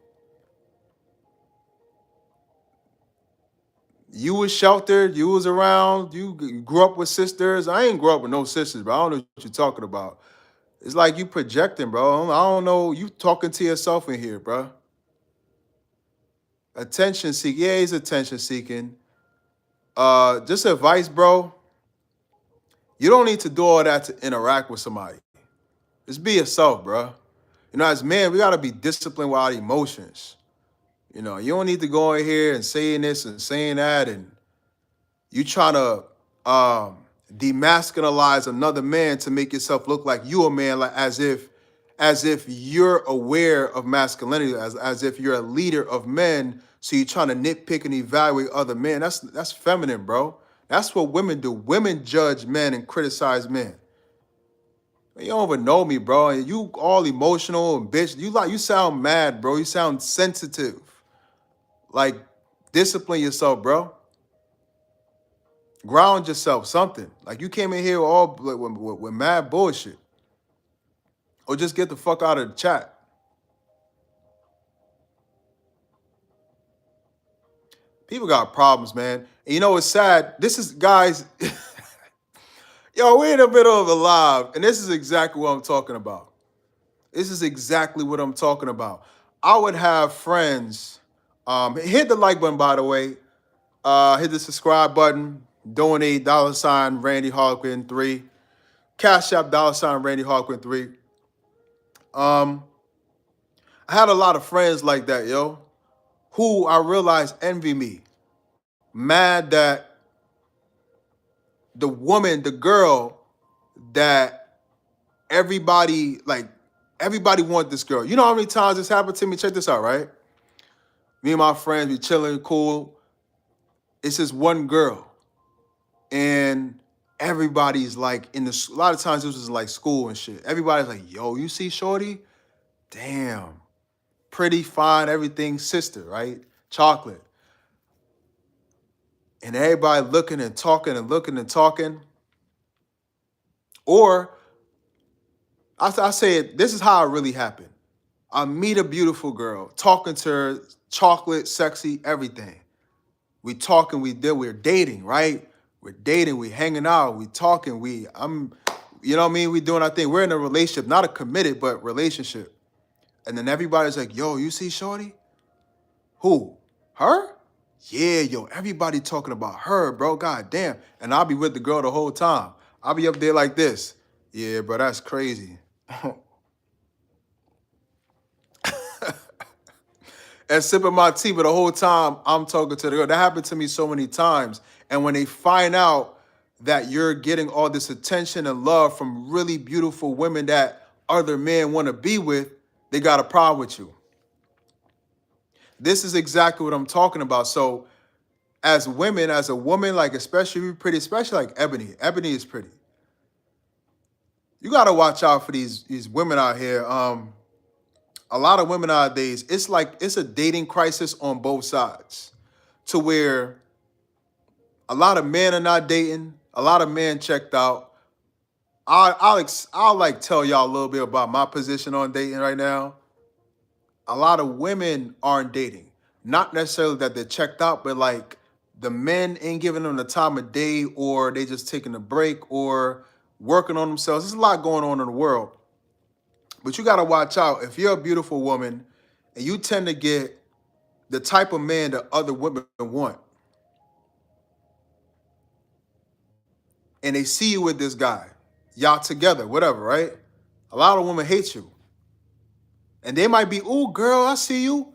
You was sheltered. You was around. You grew up with sisters. I ain't grew up with no sisters, bro. I don't know what you're talking about. It's like you projecting, bro. I don't know. You talking to yourself in here, bro. Attention seeking. Yeah, he's attention seeking. Just advice, bro. You don't need to do all that to interact with somebody. Just be yourself, bro. As men, we gotta be disciplined with our emotions. You don't need to go in here and saying this and saying that, and you trying to demasculinize another man to make yourself look like you a man, like as if you're aware of masculinity, as if you're a leader of men. So you're trying to nitpick and evaluate other men. That's feminine, bro. That's what women do. Women judge men and criticize men. You don't even know me, bro. And you all emotional and bitch. You sound mad, bro. You sound sensitive. Like, discipline yourself, bro. Ground yourself, something. Like you came in here all with mad bullshit. Or just get the fuck out of the chat. People got problems, man. And it's sad. This is, guys, yo, we're in the middle of a live, and this is exactly what I'm talking about. This is exactly what I'm talking about. I would have friends. Hit the like button, by the way. Hit the subscribe button. Donate $Randy Harlequin 3. Cash App Randy Harlequin 3. Um, I had a lot of friends like that, yo, who I realized envy me. Mad that the woman, the girl that everybody wanted this girl. You know how many times this happened to me? Check this out, right? Me and my friends, we chilling, cool. It's this one girl. And everybody's like a lot of times this was like school and shit. Everybody's like, yo, you see Shorty? Damn. Pretty, fine, everything, sister, right? Chocolate. And everybody looking and talking and looking and talking. Or I say it, this is how it really happened. I meet a beautiful girl, talking to her, chocolate, sexy, everything. We talking, we're dating, right? We're dating, we hanging out, we talking, you know what I mean? We doing our thing. We're in a relationship, not a committed, but relationship. And then everybody's like, yo, you see Shorty? Who? Her? Yeah, yo, everybody talking about her, bro. God damn. And I'll be with the girl the whole time. I'll be up there like this. Yeah, bro, that's crazy. And sipping my tea, but the whole time I'm talking to the girl. That happened to me so many times. And when they find out that you're getting all this attention and love from really beautiful women that other men want to be with, they got a problem with you. This is exactly what I'm talking about. So as women, as a woman, like especially pretty, especially like Ebony. Ebony is pretty. You got to watch out for these women out here. A lot of women nowadays, it's a dating crisis on both sides, to where a lot of men are not dating, a lot of men checked out. I'll like tell y'all a little bit about my position on dating right now. A lot of women aren't dating, not necessarily that they're checked out, but like the men ain't giving them the time of day, or they just taking a break or working on themselves. There's a lot going on in the world. But you got to watch out. If you're a beautiful woman and you tend to get the type of man that other women want, and they see you with this guy, y'all together, whatever, right? A lot of women hate you. And they might be, ooh, girl, I see you.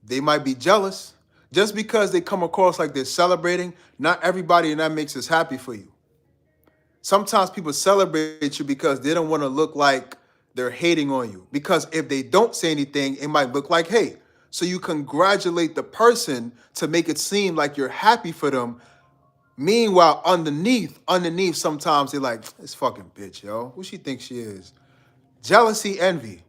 They might be jealous. Just because they come across like they're celebrating, not everybody in that makes us happy for you. Sometimes people celebrate you because they don't want to look like they're hating on you. Because if they don't say anything, it might look like hate. So you congratulate the person to make it seem like you're happy for them. Meanwhile, underneath, sometimes they're like, this fucking bitch, yo. Who she thinks she is? Jealousy, envy.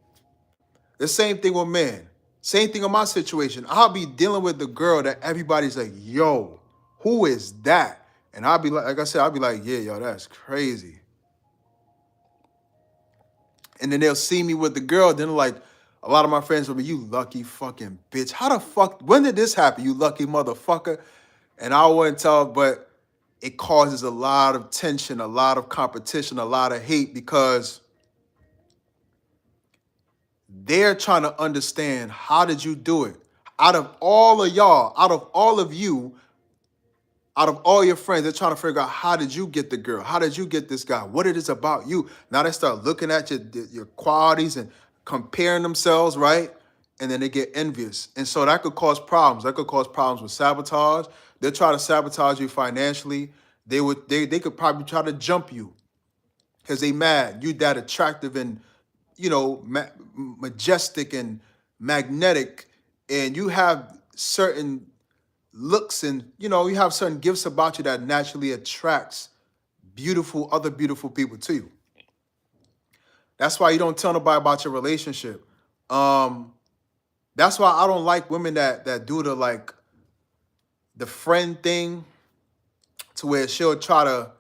The same thing with men. Same thing in my situation. I'll be dealing with the girl that everybody's like, yo, who is that? And I'll be like I said, I'll be like, yeah, yo, that's crazy. And then they'll see me with the girl. Then like, a lot of my friends will be, you lucky fucking bitch. How the fuck, when did this happen, you lucky motherfucker? And I wouldn't tell, but it causes a lot of tension, a lot of competition, a lot of hate, because they're trying to understand, how did you do it? Out of all of y'all, out of all of you, out of all your friends, they're trying to figure out, how did you get the girl? How did you get this guy? What it is about you? Now they start looking at your qualities and comparing themselves, right? And then they get envious. And so that could cause problems. That could cause problems with sabotage. They'll try to sabotage you financially. They could probably try to jump you because they mad. You that attractive and, you know, majestic and magnetic, and you have certain looks, and you know, you have certain gifts about you that naturally attracts other beautiful people to you. That's why you don't tell nobody about your relationship. That's why I don't like women that do the friend thing, to where she'll try to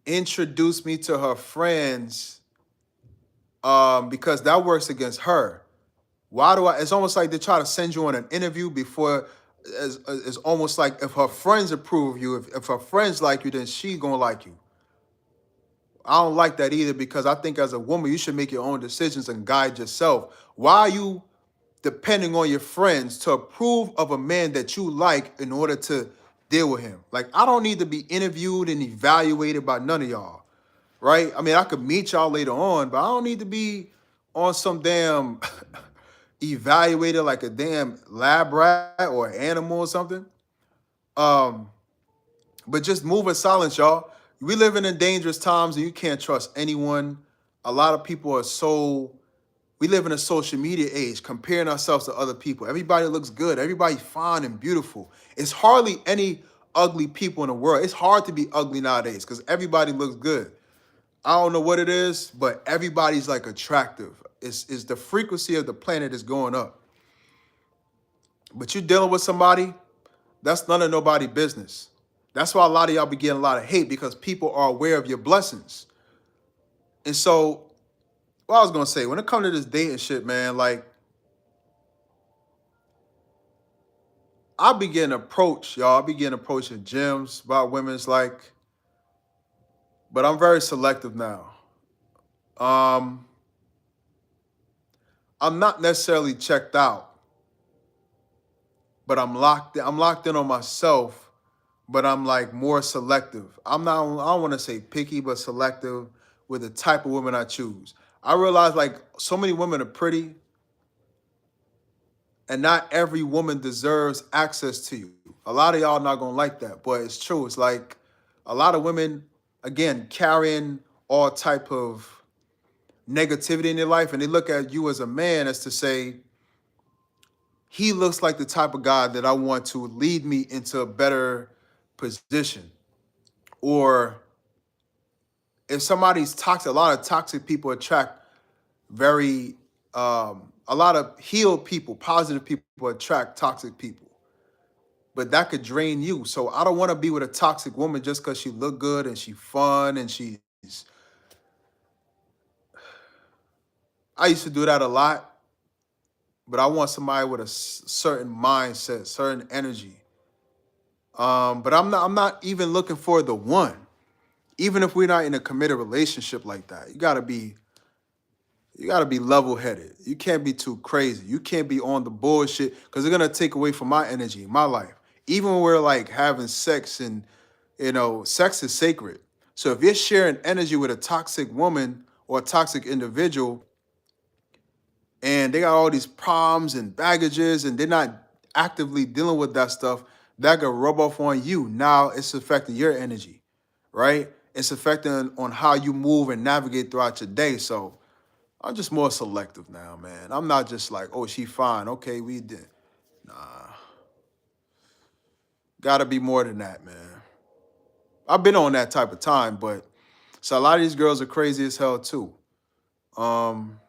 introduce me to her friends, because that works against her. Why do I? It's almost like they try to send you on an interview before. It's almost like if her friends approve of you, if her friends like you, then she gonna like you. I don't like that either, because I think as a woman, you should make your own decisions and guide yourself. Why are you depending on your friends to approve of a man that you like in order to deal with him? Like, I don't need to be interviewed and evaluated by none of y'all, right? I mean, I could meet y'all later on, but I don't need to be on some damn evaluated like a damn lab rat or animal or something. Um, but just move in silence, y'all. We live in dangerous times and you can't trust anyone. A lot of people are so, we live in a social media age, comparing ourselves to other people. Everybody looks good. Everybody's fine and beautiful. It's hardly any ugly people in the world. It's hard to be ugly nowadays because everybody looks good. I don't know what it is, but everybody's like attractive. It's the frequency of the planet is going up. But you dealing with somebody, that's none of nobody's business. That's why a lot of y'all be getting a lot of hate, because people are aware of your blessings. And so, what I was gonna say, when it comes to this dating shit, man, like, I be getting approached, y'all. I be getting approached in gyms by women's like, but I'm very selective now. I'm not necessarily checked out, but I'm locked in. I'm locked in on myself, but I'm like more selective. I'm not, I don't want to say picky, but selective with the type of women I choose. I realize like so many women are pretty, and not every woman deserves access to you. A lot of y'all not gonna like that, but it's true. It's like a lot of women, again, carrying all type of negativity in their life, and they look at you as a man as to say, he looks like the type of guy that I want to lead me into a better position. Or if somebody's toxic, a lot of toxic people attract very, a lot of healed people, positive people attract toxic people. But that could drain you. So I don't want to be with a toxic woman just because she look good and she fun and she's, I used to do that a lot, but I want somebody with a certain mindset, certain energy. But I'm not even looking for the one. Even if we're not in a committed relationship like that, you gotta be level-headed. You can't be too crazy. You can't be on the bullshit, because they're gonna take away from my energy, my life. Even when we're like having sex, and sex is sacred. So if you're sharing energy with a toxic woman or a toxic individual, and they got all these problems and baggages, and they're not actively dealing with that stuff, that could rub off on you. Now it's affecting your energy, right? It's affecting on how you move and navigate throughout your day. So I'm just more selective now, man. I'm not just like, oh, she fine. Okay, we did. Nah, gotta be more than that, man. I've been on that type of time, but so a lot of these girls are crazy as hell too. Um,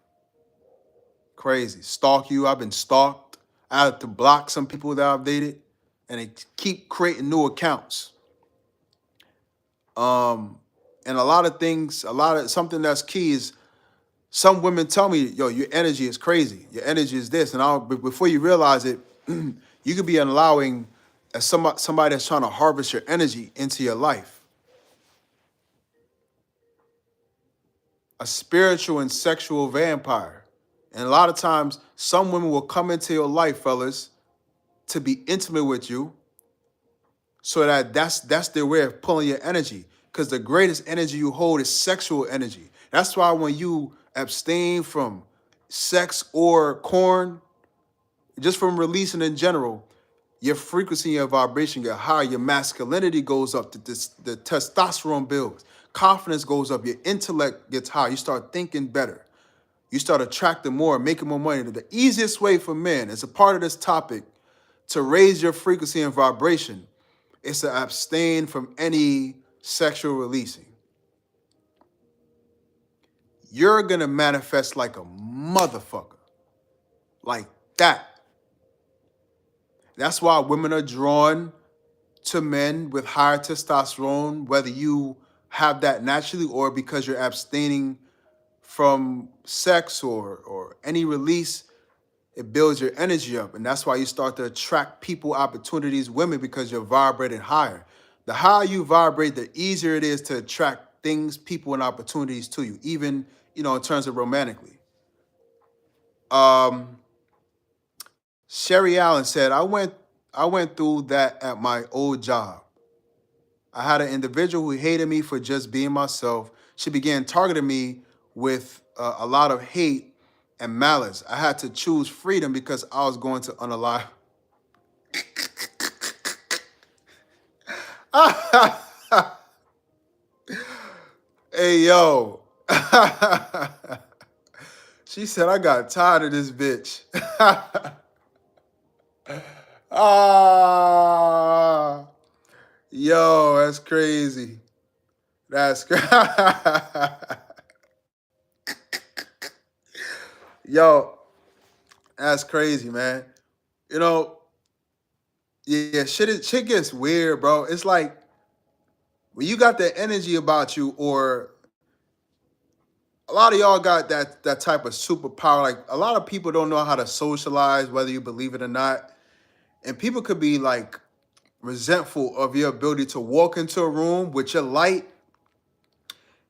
Crazy. Stalk you. I've been stalked. I had to block some people that I've dated, and they keep creating new accounts. And a lot of things, something that's key is some women tell me, yo, your energy is crazy. Your energy is this. And before you realize it, you could be allowing somebody that's trying to harvest your energy into your life. A spiritual and sexual vampire. And a lot of times, some women will come into your life, fellas, to be intimate with you, so that's their way of pulling your energy. Because the greatest energy you hold is sexual energy. That's why when you abstain from sex or corn, just from releasing in general, your frequency and your vibration get higher. Your masculinity goes up. The testosterone builds. Confidence goes up. Your intellect gets higher. You start thinking better. You start attracting more, making more money. The easiest way for men, as a part of this topic, to raise your frequency and vibration is to abstain from any sexual releasing. You're going to manifest like a motherfucker. Like that. That's why women are drawn to men with higher testosterone, whether you have that naturally or because you're abstaining from sex or any release. It builds your energy up. And that's why you start to attract people, opportunities, women, because you're vibrating higher. The higher you vibrate, the easier it is to attract things, people, and opportunities to you, even, in terms of romantically. Um, Sherry Allen said, I went through that at my old job. I had an individual who hated me for just being myself. She began targeting me with a lot of hate and malice. I had to choose freedom because I was going to unalive. Hey, yo. She said, I got tired of this bitch. Ah, yo, that's crazy. That's yo, that's crazy, man. You know, yeah, shit gets weird, bro. It's like when you got that energy about you, or a lot of y'all got that type of superpower. Like a lot of people don't know how to socialize, whether you believe it or not. And people could be like resentful of your ability to walk into a room with your light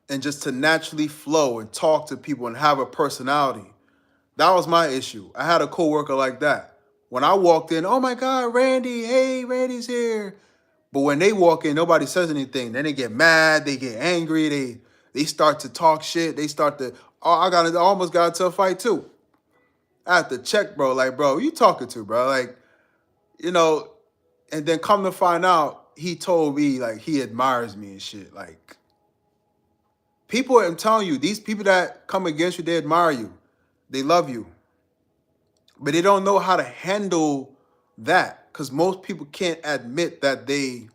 and just to naturally flow and talk to people and have a personality. That was my issue. I had a coworker like that. When I walked in, oh my God, Randy, hey, Randy's here. But when they walk in, nobody says anything. Then they get mad, they get angry, they start to talk shit. They start to, oh, I almost got into a fight too. I had to check, bro. Like, bro, who you talking to, bro? Like, you know, and then come to find out, he told me like he admires me and shit. Like, people, I'm telling you, these people that come against you, they admire you. They love you. But they don't know how to handle that. Because most people can't admit that they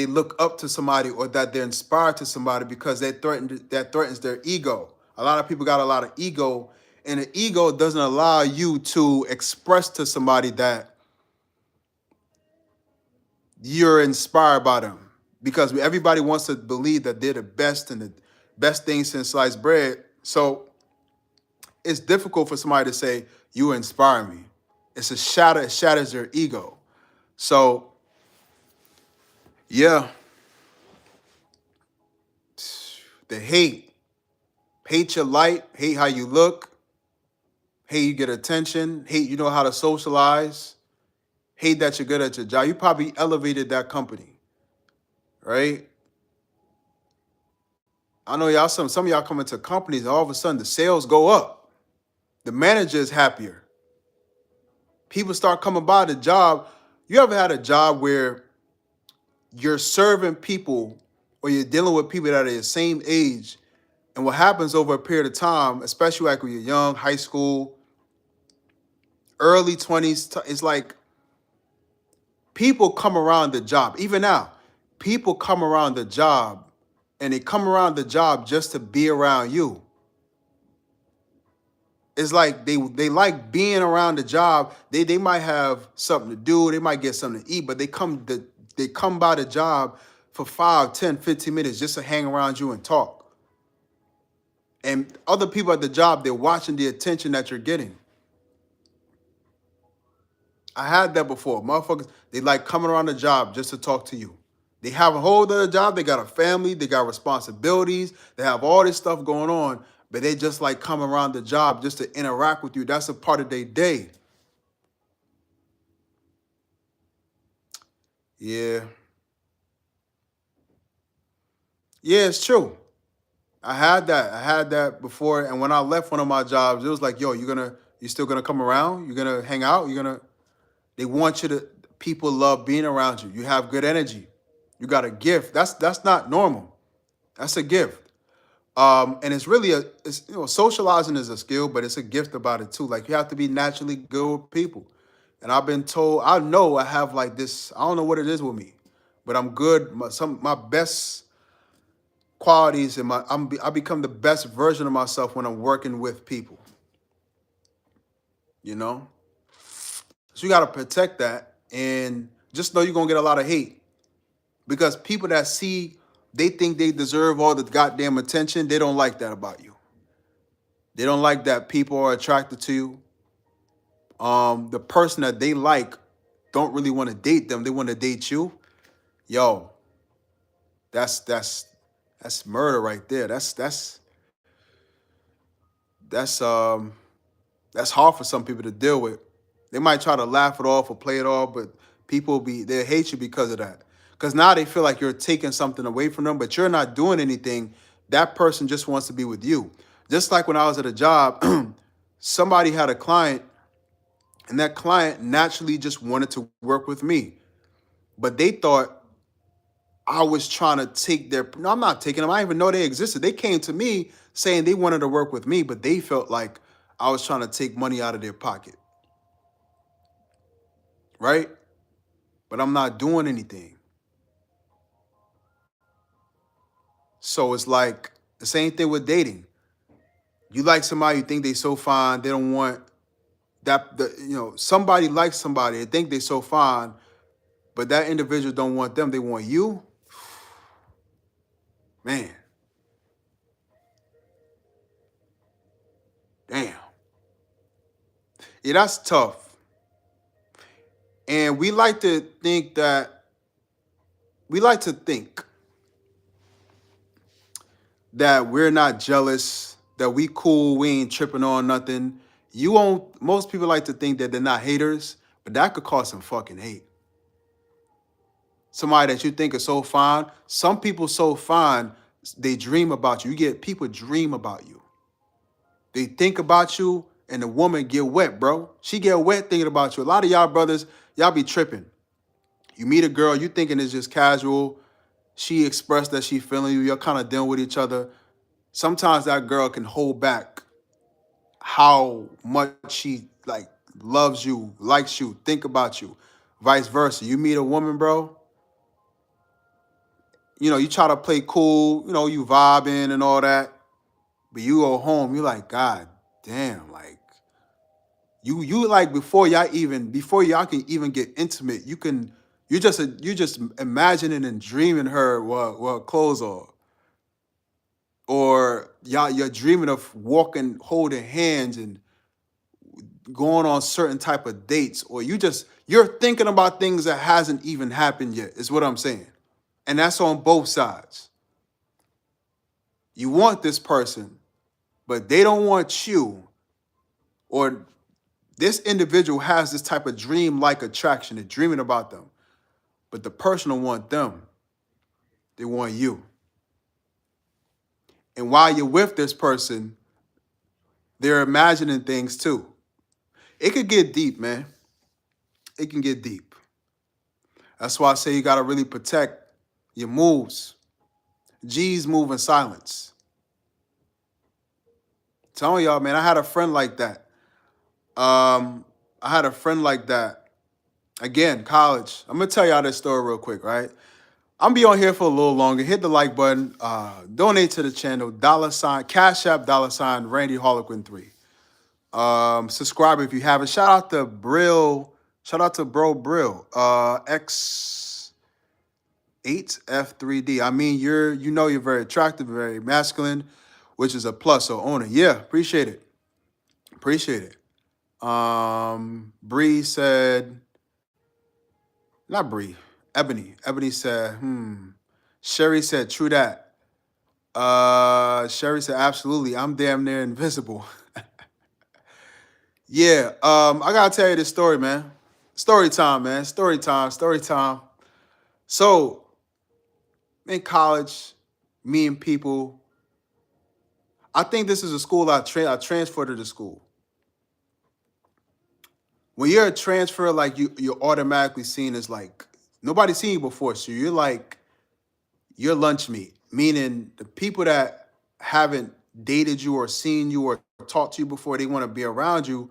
look up to somebody or that they're inspired to somebody, because that threatens their ego. A lot of people got a lot of ego, and the ego doesn't allow you to express to somebody that you're inspired by them, because everybody wants to believe that they're the best and the best thing since sliced bread. So it's difficult for somebody to say, you inspire me. It shatters their ego. So yeah, the hate your light, hate how you look, hate you get attention, hate you know how to socialize, hate that you're good at your job. You probably elevated that company, right? I know y'all, some of y'all come into companies and all of a sudden the sales go up. The manager is happier. People start coming by the job. You ever had a job where you're serving people, or you're dealing with people that are the same age, and what happens over a period of time, especially like when you're young, high school, early 20s, it's like people come around the job. Even now, people come around the job, and they come around the job just to be around you. It's like they like being around the job. They might have something to do, they might get something to eat, but they come by the job for 5, 10, 15 minutes just to hang around you and talk. And other people at the job, they're watching the attention that you're getting. I had that before. Motherfuckers, they like coming around the job just to talk to you. They have a whole other job. They got a family. They got responsibilities. They have all this stuff going on, but they just like coming around the job just to interact with you. That's a part of their day. Yeah. Yeah, it's true. I had that. I had that before. And when I left one of my jobs, it was like, yo, you still gonna come around? You're gonna hang out? They want you to, people love being around you. You have good energy. You got a gift. That's not normal. That's a gift. And it's really socializing is a skill, but it's a gift about it too. Like, you have to be naturally good with people. And I've been told, I know I have like this, I don't know what it is with me, but I'm good. My best qualities and I become the best version of myself when I'm working with people, you know? So you got to protect that, and just know you're going to get a lot of hate, because people that they think they deserve all the goddamn attention. They don't like that about you. They don't like that people are attracted to you. The person that they like don't really want to date them. They want to date you. Yo, that's That's murder right there. That's that's hard for some people to deal with. They might try to laugh it off or play it off, but they hate you because of that. Because now they feel like you're taking something away from them, but you're not doing anything. That person just wants to be with you. Just like when I was at a job, somebody had a client, and that client naturally just wanted to work with me. But they thought I was trying to take their. No, I'm not taking them. I didn't even know they existed. They came to me saying they wanted to work with me, but they felt like I was trying to take money out of their pocket. Right? But I'm not doing anything. So it's like the same thing with dating. You like somebody, you think they so fine, they don't want that. Somebody likes somebody, they think they so fine, but that individual don't want them. They want you. Man, damn. Yeah, that's tough. And we like to think that we're not jealous, that we cool, we ain't tripping on nothing. Most people like to think that they're not haters, but that could cause some fucking hate. Somebody that you think is so fine, some people so fine, they dream about you. You get people dream about you. They think about you, and the woman get wet, bro. She get wet thinking about you. A lot of y'all brothers, y'all be tripping. You meet a girl, you thinking it's just casual. She expressed that she feeling you. You're kind of dealing with each other. Sometimes that girl can hold back how much she like loves you, likes you, think about you. Vice versa. You meet a woman, bro. You try to play cool. You vibing and all that. But you go home, you're like, God damn, like you like before y'all can even get intimate, you just imagining and dreaming her while clothes off. Or you're dreaming of walking, holding hands and going on certain type of dates, or you're thinking about things that hasn't even happened yet, is what I'm saying. And that's on both sides. You want this person, but they don't want you, or this individual has this type of dream-like attraction. They're dreaming about them, but the person don't want them. They want you. And while you're with this person, they're imagining things too. It could get deep, man. It can get deep. That's why I say you got to really protect your moves. G's move in silence. Telling y'all, man, I had a friend like that. I had a friend like that. Again, college. I'm going to tell y'all this story real quick, right? I'm going to be on here for a little longer. Hit the like button. Donate to the channel. Cashapp $RandyHarlequin3. Subscribe if you haven't. Shout out to Brill. Shout out to Bro Brill. X8F3D. I mean, you're very attractive, very masculine, which is a plus. So own it. Yeah, appreciate it. Appreciate it. Bree said, not Bree, Ebony. Ebony said, Sherry said, true that. Sherry said, absolutely. I'm damn near invisible. Yeah, I gotta tell you this story, man. Story time, man. Story time. So, in college, meeting people. I think this is a school I transferred to the school. When you're a transfer, like you're automatically seen as like nobody's seen you before, so you're like your lunch meat. Meaning the people that haven't dated you or seen you or talked to you before, they want to be around you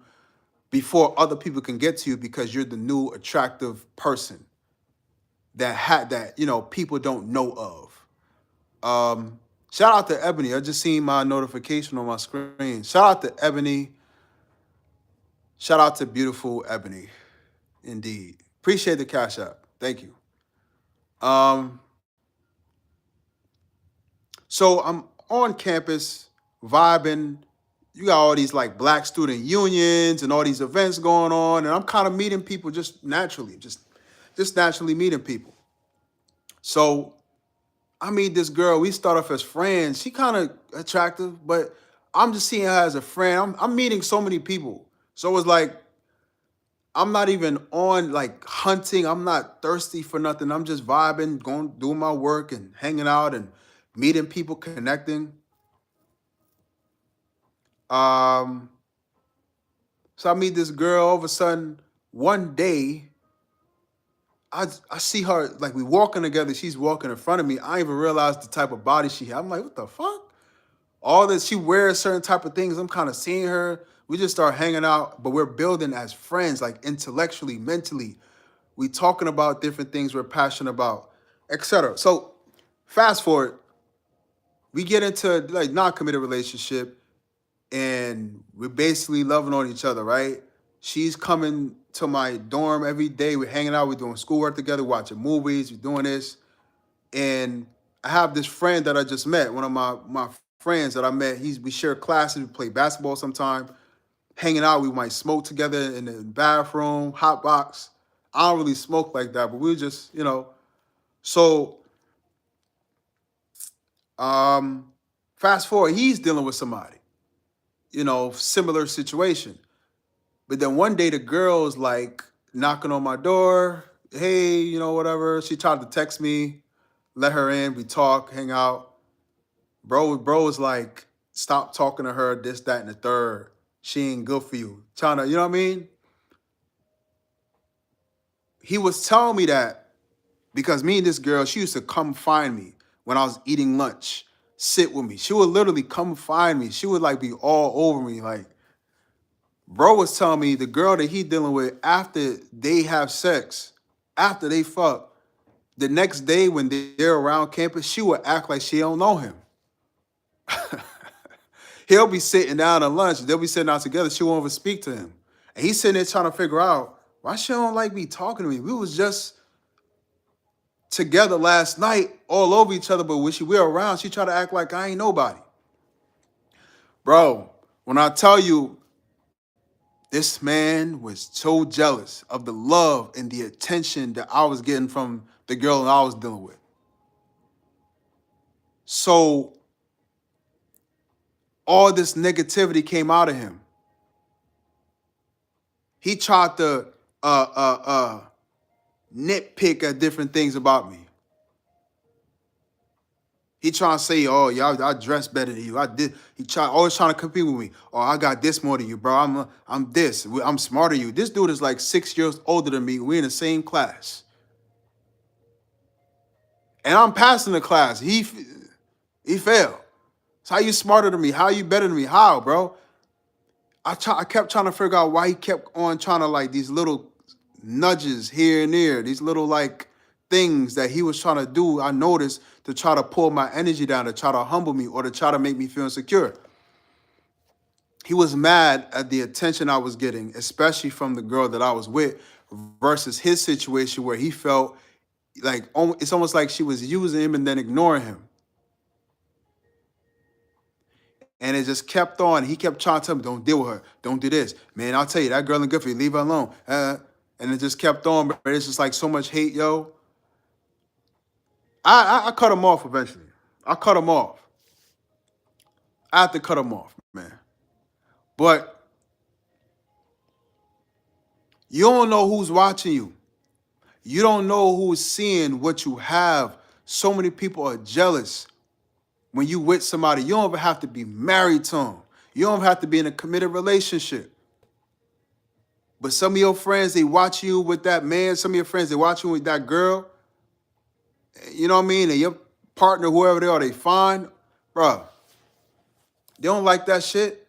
before other people can get to you because you're the new attractive person that people don't know of. Shout out to Ebony. I just seen my notification on my screen. Shout out to Ebony. Shout out to beautiful Ebony. Indeed. Appreciate the cash app. Thank you. So I'm on campus vibing. You got all these like black student unions and all these events going on, and I'm kind of meeting people just naturally, just naturally meeting people. So I meet this girl. We start off as friends. She kind of attractive, but I'm just seeing her as a friend. I'm meeting so many people. So it's like I'm not even on like hunting. I'm not thirsty for nothing. I'm just vibing, going doing my work and hanging out and meeting people, connecting. Um, so I meet this girl. All of a sudden, one day, I see her like we walking together. She's walking in front of me. I even realized the type of body she had. I'm like, what the fuck? All that she wears certain type of things. I'm kind of seeing her. We just start hanging out, but we're building as friends, like intellectually, mentally. We talking about different things we're passionate about, etc. So fast forward, we get into like non-committed relationship, and we're basically loving on each other, right? She's coming to my dorm every day. We're hanging out. We're doing schoolwork together, watching movies. We're doing this, and I have this friend that I just met. One of my friends that I met. We share classes. We play basketball sometime. Hanging out, we might smoke together in the bathroom, hot box. I don't really smoke like that, but we just, So, fast forward, he's dealing with somebody, similar situation. But then one day the girl's like knocking on my door. Hey, whatever. She tried to text me, let her in. We talk, hang out. Bro is like, stop talking to her, this, that, and the third. She ain't good for you. Trying to, you know what I mean? He was telling me that because me and this girl, she used to come find me when I was eating lunch, sit with me. She would literally come find me. She would like be all over me. Like, bro was telling me the girl that he dealing with after they have sex, after they fuck, the next day when they're around campus, she would act like she don't know him. He'll be sitting down at lunch. They'll be sitting out together. She won't even speak to him. And he's sitting there trying to figure out why she don't like me talking to me. We was just together last night, all over each other, but when we're around, she try to act like I ain't nobody. Bro, when I tell you, this man was so jealous of the love and the attention that I was getting from the girl that I was dealing with. So all this negativity came out of him. He tried to nitpick at different things about me. He trying to say, oh, y'all, I dress better than you. I did. Always trying to compete with me. Oh, I got this more than you, bro. I'm this. I'm smarter than you. This dude is like 6 years older than me. We're in the same class. And I'm passing the class. He failed. So how you smarter than me? How you better than me? How, bro? I kept trying to figure out why he kept on trying to like these little nudges here and there, these little like things that he was trying to do. I noticed to try to pull my energy down, to try to humble me or to try to make me feel insecure. He was mad at the attention I was getting, especially from the girl that I was with, versus his situation where he felt like it's almost like she was using him and then ignoring him. And it just kept on. He kept trying to tell me, don't deal with her. Don't do this. Man, I'll tell you, that girl ain't good for you. Leave her alone. And it just kept on. But it's just like so much hate, yo. I cut him off eventually. I cut him off. I have to cut him off, man. But you don't know who's watching you. You don't know who's seeing what you have. So many people are jealous when you with somebody. You don't even have to be married to them. You don't have to be in a committed relationship. But some of your friends, they watch you with that man. Some of your friends, they watch you with that girl. You know what I mean? And your partner, whoever they are, they fine. Bro, they don't like that shit.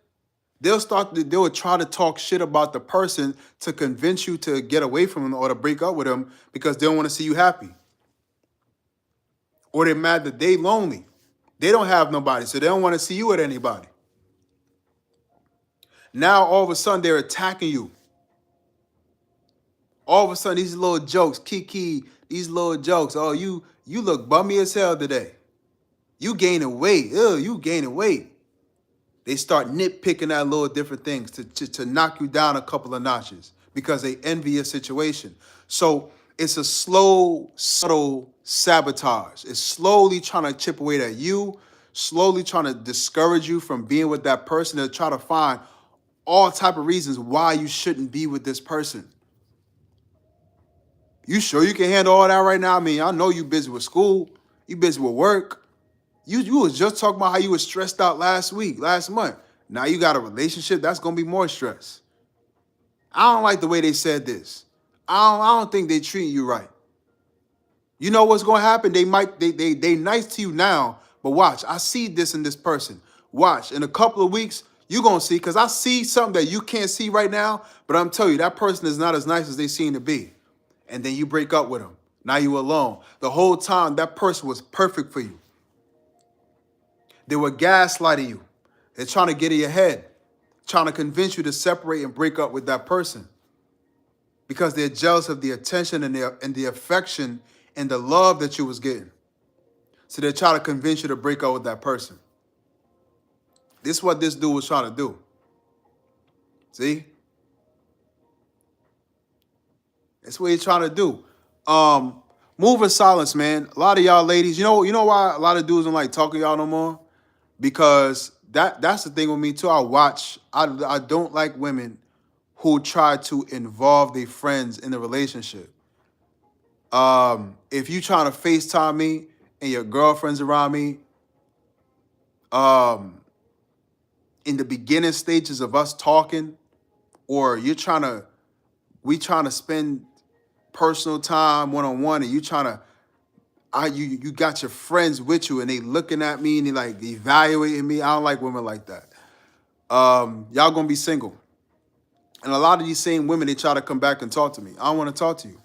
They'll try to talk shit about the person to convince you to get away from them or to break up with them because they don't want to see you happy. Or they're mad that they lonely. They don't have nobody, so they don't want to see you with anybody. Now, all of a sudden, they're attacking you. All of a sudden, these little jokes, Kiki, these little jokes. Oh, you look bummy as hell today. You gaining weight. Ew, you gaining weight. They start nitpicking at little different things to knock you down a couple of notches because they envy your situation. So it's a slow, subtle sabotage. It's slowly trying to chip away at you, slowly trying to discourage you from being with that person, to try to find all type of reasons why you shouldn't be with this person. You sure you can handle all that right now? I mean, I know you busy with school, you busy with work. You was just talking about how you was stressed out last month. Now you got a relationship, that's gonna be more stress. I don't like the way they said this. I don't think they treat you right. You know what's gonna happen? They nice to you now, but watch, I see this in this person. Watch, in a couple of weeks, you're gonna see, because I see something that you can't see right now, but I'm telling you, that person is not as nice as they seem to be. And then you break up with them. Now you alone. The whole time, that person was perfect for you. They were gaslighting you. They're trying to get in your head, trying to convince you to separate and break up with that person, because they're jealous of the attention and the affection and the love that you was getting. So they're trying to convince you to break up with that person. This is what this dude was trying to do. See? That's what he's trying to do. Move in silence, man. A lot of y'all ladies, you know why a lot of dudes don't like talking to y'all no more? Because that's the thing with me too. I don't like women who try to involve their friends in the relationship. If you trying to FaceTime me and your girlfriend's around me, in the beginning stages of us talking, or we trying to spend personal time one-on-one, and you got your friends with you and they looking at me and they like evaluating me. I don't like women like that. Y'all gonna be single. And a lot of these same women, they try to come back and talk to me. I don't want to talk to you.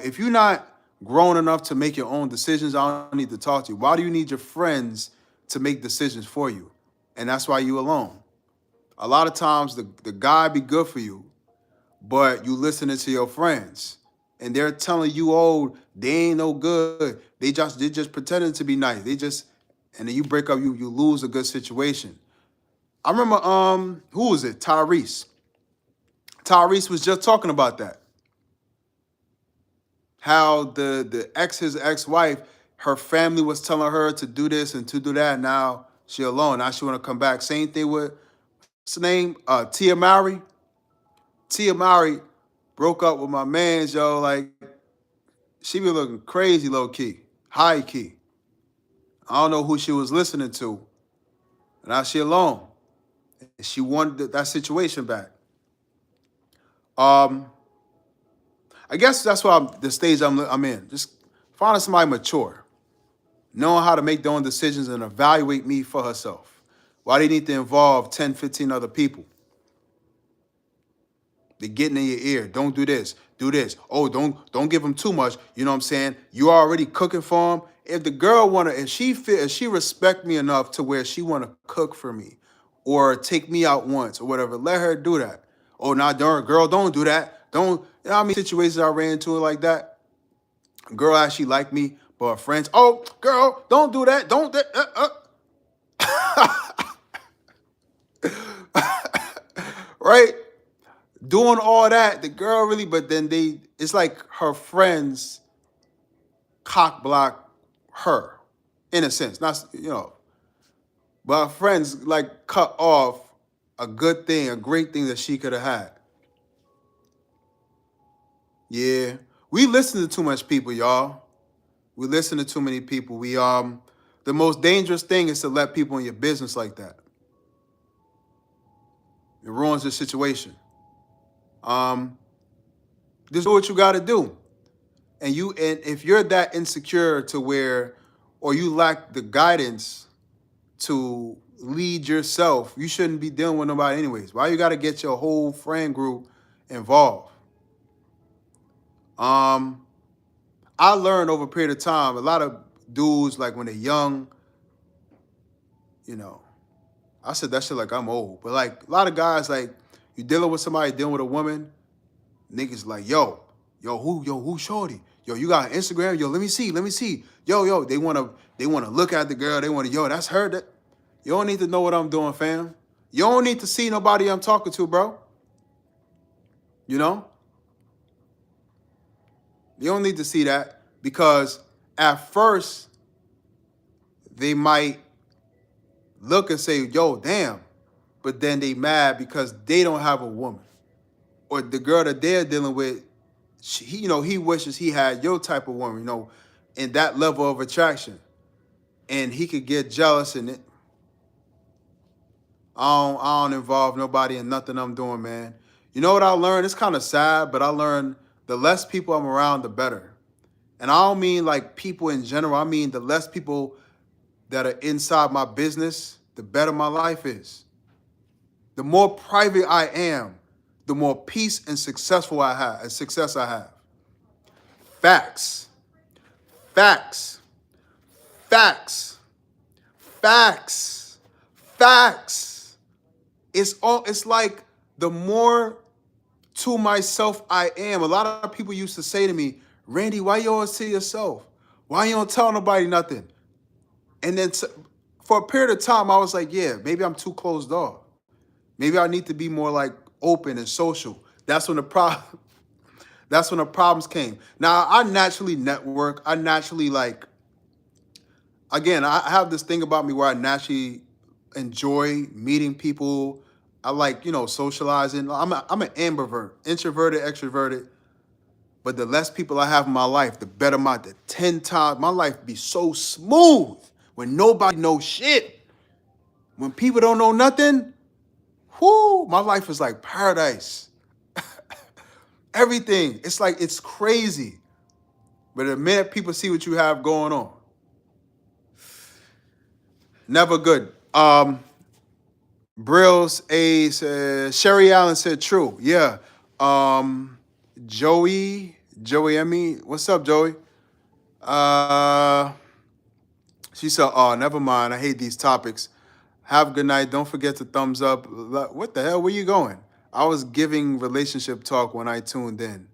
If you're not grown enough to make your own decisions, I don't need to talk to you. Why do you need your friends to make decisions for you? And that's why you alone. A lot of times the guy be good for you, but you listening to your friends and they're telling you, oh, they ain't no good. They just pretending to be nice. And then you break up, you lose a good situation. I remember, who was it? Tyrese. Tyrese was just talking about that. How his ex-wife, her family was telling her to do this and to do that. Now she alone. Now she want to come back. Same thing with, what's her name? Tia Mowry. Tia Mowry broke up with my mans, yo. Like, she be looking crazy low key, high key. I don't know who she was listening to. Now she alone. And she wanted that situation back. I guess that's why the stage I'm in. Just finding somebody mature, knowing how to make their own decisions and evaluate me for herself. Why do you need to involve 10, 15 other people? They're getting in your ear. Don't do this. Do this. Oh, don't give them too much. You know what I'm saying? You already cooking for them. If the girl if she respect me enough to where she want to cook for me or take me out once or whatever, let her do that. Oh, now, girl, don't do that. Don't, you know how many situations I ran into it like that? Girl actually liked me, but her friends, oh, girl, don't do that. Don't right? Doing all that, the girl really, but then it's like her friends cock block her, in a sense. Not, but her friends like cut off a good thing, a great thing that she could have had. Yeah, we listen to too much people, y'all. We listen to too many people. The most dangerous thing is to let people in your business like that. It ruins the situation. Just do what you got to do. And if you're that insecure to where, or you lack the guidance to lead yourself, you shouldn't be dealing with nobody anyways. Why you got to get your whole friend group involved? I learned over a period of time, a lot of dudes, like when they're young, I said that shit like I'm old, but like a lot of guys, like you dealing with somebody, dealing with a woman, niggas like, yo, who shorty? Yo, you got an Instagram? Yo, let me see. Yo, they wanna look at the girl, that's her. That you don't need to know what I'm doing, fam. You don't need to see nobody I'm talking to, bro. You don't need to see that, because At first, they might look and say, yo, damn. But then they mad because they don't have a woman. Or the girl that they're dealing with, he wishes he had your type of woman, in that level of attraction. And he could get jealous, and I don't involve nobody in nothing I'm doing, man. You know what I learned? It's kind of sad, but I learned the less people I'm around, the better. And I don't mean like people in general. I mean the less people that are inside my business, the better my life is. The more private I am, the more peace and success I have. Facts. Facts. Facts. Facts. Facts. It's like the more to myself I am. A lot of people used to say to me, Randy, why you always to yourself? Why you don't tell nobody nothing? And then for a period of time, I was like, yeah, maybe I'm too closed off. Maybe I need to be more like open and social. That's when the problems came. Now, I naturally network. I naturally again, I have this thing about me where I naturally enjoy meeting people. I like, socializing. I'm an ambivert, introverted, extroverted. But the less people I have in my life, the better the 10 times. My life be so smooth when nobody knows shit. When people don't know nothing, whoo, my life is like paradise. Everything. It's crazy. But the minute people see what you have going on, never good. Brills A said, Sherry Allen said true. Yeah. Joey Emmy. What's up, Joey? She said, oh, never mind. I hate these topics. Have a good night. Don't forget to thumbs up. What the hell? Where you going? I was giving relationship talk when I tuned in.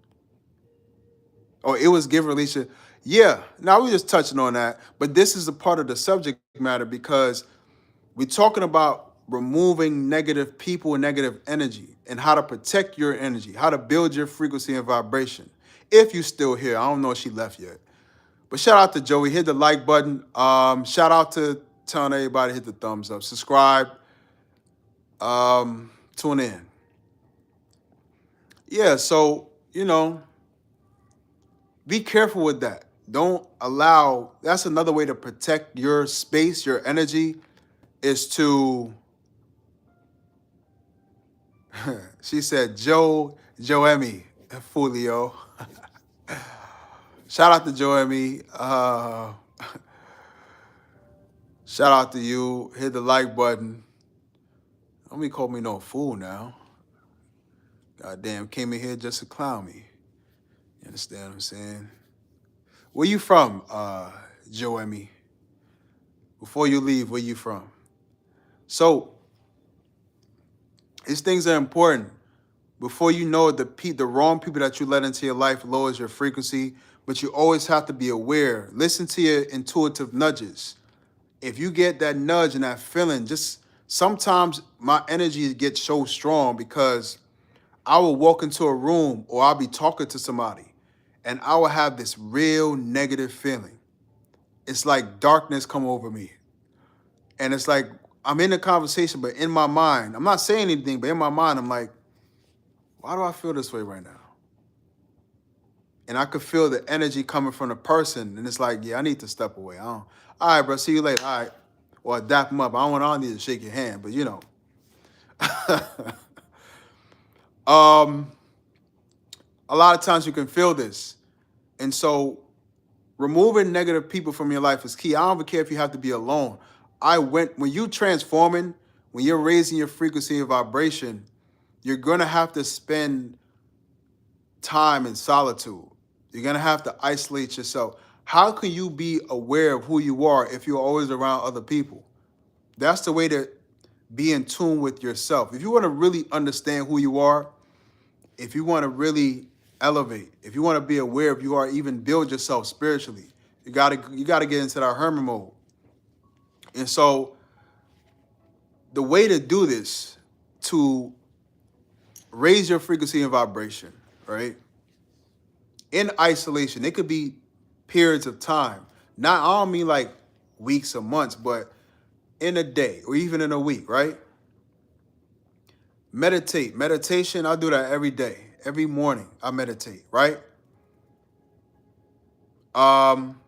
Oh, it was give relationship. Yeah. Now we're just touching on that. But this is a part of the subject matter because we're talking about removing negative people and negative energy and how to protect your energy, how to build your frequency and vibration. If you're still here, I don't know if she left yet. But shout out to Joey. Hit the like button. Shout out to telling everybody to hit the thumbs up. Subscribe. Tune in. Yeah, so, be careful with that. Don't allow, that's another way to protect your space, your energy, is to, she said, Joemi, Fulio. Shout out to Joemi. Shout out to you. Hit the like button. Don't be call me no fool now. Goddamn, came in here just to clown me. You understand what I'm saying? Where you from, Joemi? Before you leave, where you from? So, these things are important. Before you know it, the wrong people that you let into your life lowers your frequency, but you always have to be aware. Listen to your intuitive nudges. If you get that nudge and that feeling, just sometimes my energy gets so strong because I will walk into a room or I'll be talking to somebody and I will have this real negative feeling. It's like darkness come over me. And it's like I'm in the conversation, but in my mind, I'm not saying anything, but in my mind, I'm like, why do I feel this way right now? And I could feel the energy coming from the person. And it's like, yeah, I need to step away. All right, bro, see you later. All right. Or I dap him up. I don't need to shake your hand, but a lot of times you can feel this. And so removing negative people from your life is key. I don't even care if you have to be alone. When you transforming, when you're raising your frequency and vibration, you're going to have to spend time in solitude. You're going to have to isolate yourself. How can you be aware of who you are if you're always around other people? That's the way to be in tune with yourself. If you want to really understand who you are, if you want to really elevate, if you want to be aware of who you are, even build yourself spiritually, you got to get into that hermit mode. And so the way to do this, to raise your frequency and vibration, right? In isolation, it could be periods of time. Not, I don't mean like weeks or months, but in a day or even in a week, right? Meditate. Meditation, I do that every day. Every morning I meditate, right? Um,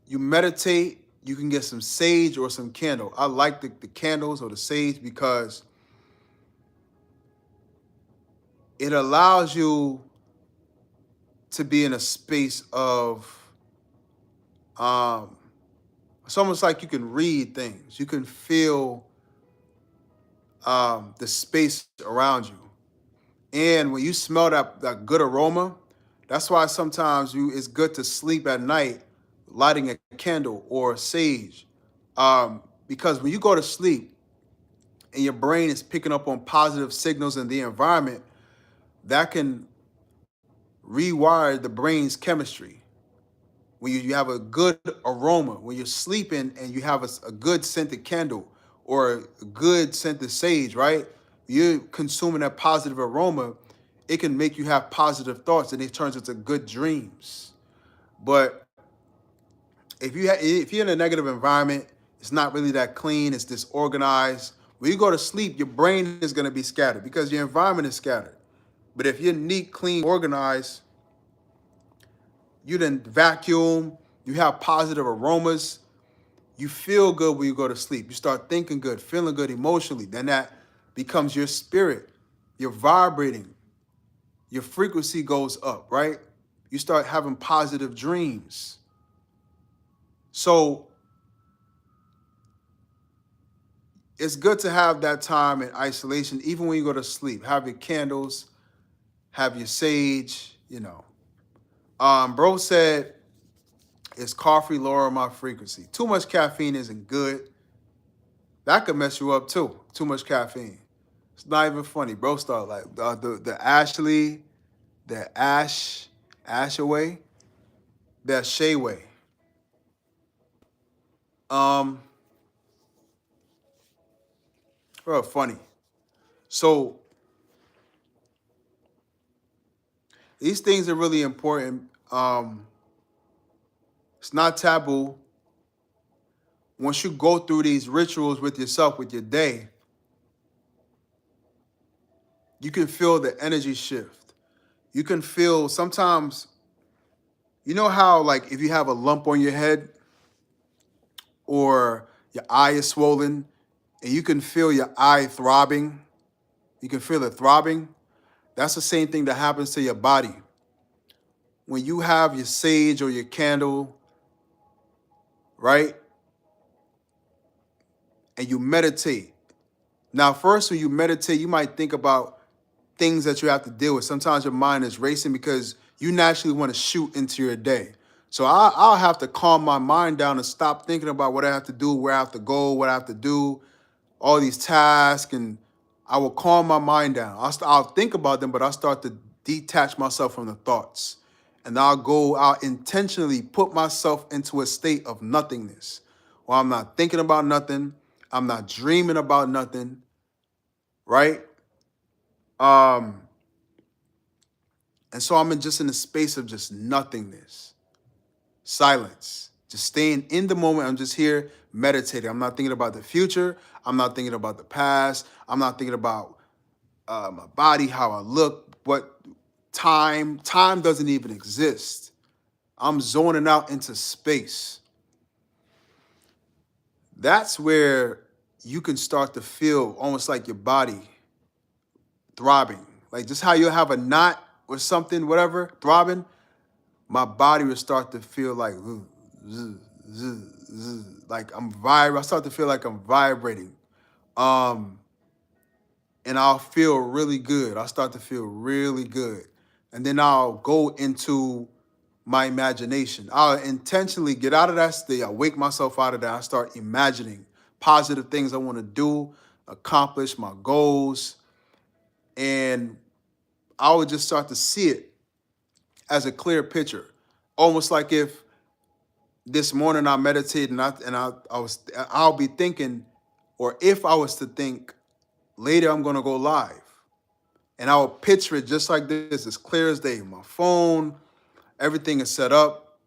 you meditate, you can get some sage or some candle. I like the candles or the sage because it allows you to be in a space of um it's almost like you can read things. You can feel the space around you. And when you smell that good aroma, that's why sometimes it's good to sleep at night lighting a candle or sage. Because when you go to sleep and your brain is picking up on positive signals in the environment, that can rewire the brain's chemistry. When you have a good aroma, when you're sleeping and you have a good scented candle or a good scented sage, right? You're consuming that positive aroma, it can make you have positive thoughts and it turns into good dreams. But if you're in a negative environment, it's not really that clean, it's disorganized. When you go to sleep, your brain is going to be scattered because your environment is scattered. But if you're neat, clean, organized, you then vacuum, you have positive aromas, you feel good when you go to sleep. You start thinking good, feeling good emotionally. Then that becomes your spirit. You're vibrating. Your frequency goes up, right? You start having positive dreams. So it's good to have that time in isolation, even when you go to sleep. Have your candles, have your sage, you know. Bro said, is coffee lower my frequency? Too much caffeine isn't good. That could mess you up too. Too much caffeine. It's not even funny. Bro start like the Ashley, the Ashaway, that Shayway. Um, Real funny. So these things are really important. It's not taboo. Once you go through these rituals with yourself, with your day, you can feel the energy shift. You can feel sometimes, you know how like if you have a lump on your head or your eye is swollen and you can feel your eye throbbing, you can feel it throbbing. That's the same thing that happens to your body. When you have your sage or your candle, right? And you meditate. Now, first, when you meditate, you might think about things that you have to deal with. Sometimes your mind is racing because you naturally want to shoot into your day. So I'll have to calm my mind down and stop thinking about what I have to do, where I have to go, what I have to do, all these tasks, and I will calm my mind down. I'll think about them, but I'll start to detach myself from the thoughts. And I'll intentionally put myself into a state of nothingness where I'm not thinking about nothing. I'm not dreaming about nothing, right? Um, and so just in a space of just nothingness, silence, just staying in the moment. I'm just here meditating. I'm not thinking about the future. I'm not thinking about the past. I'm not thinking about my body, how I look, what time. Time doesn't even exist. I'm zoning out into space. That's where you can start to feel almost like your body throbbing. Like just how you have a knot or something, whatever, throbbing, my body will start to feel like, like I'm vibrating. I start to feel like I'm vibrating. And I'll feel really good. I'll start to feel really good. And then I'll go into my imagination. I'll intentionally get out of that state. I wake myself out of that. I start imagining positive things I want to do, accomplish my goals. And I would just start to see it as a clear picture. Almost like if this morning I meditated I'll be thinking, or if I was to think, later I'm gonna go live. And I will picture it just like this, as clear as day. My phone, everything is set up.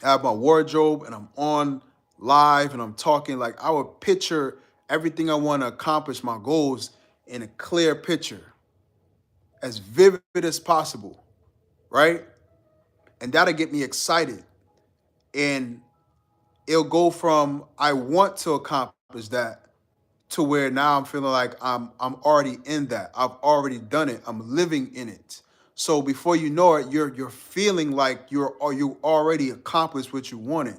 I have my wardrobe and I'm on live and I'm talking, like I would picture everything I want to accomplish, my goals in a clear picture, as vivid as possible, right? And that'll get me excited. And it'll go from I want to accomplish that to where now I'm feeling like I'm already in that. I've already done it. I'm living in it. So before you know it, you're feeling like you already accomplished what you wanted.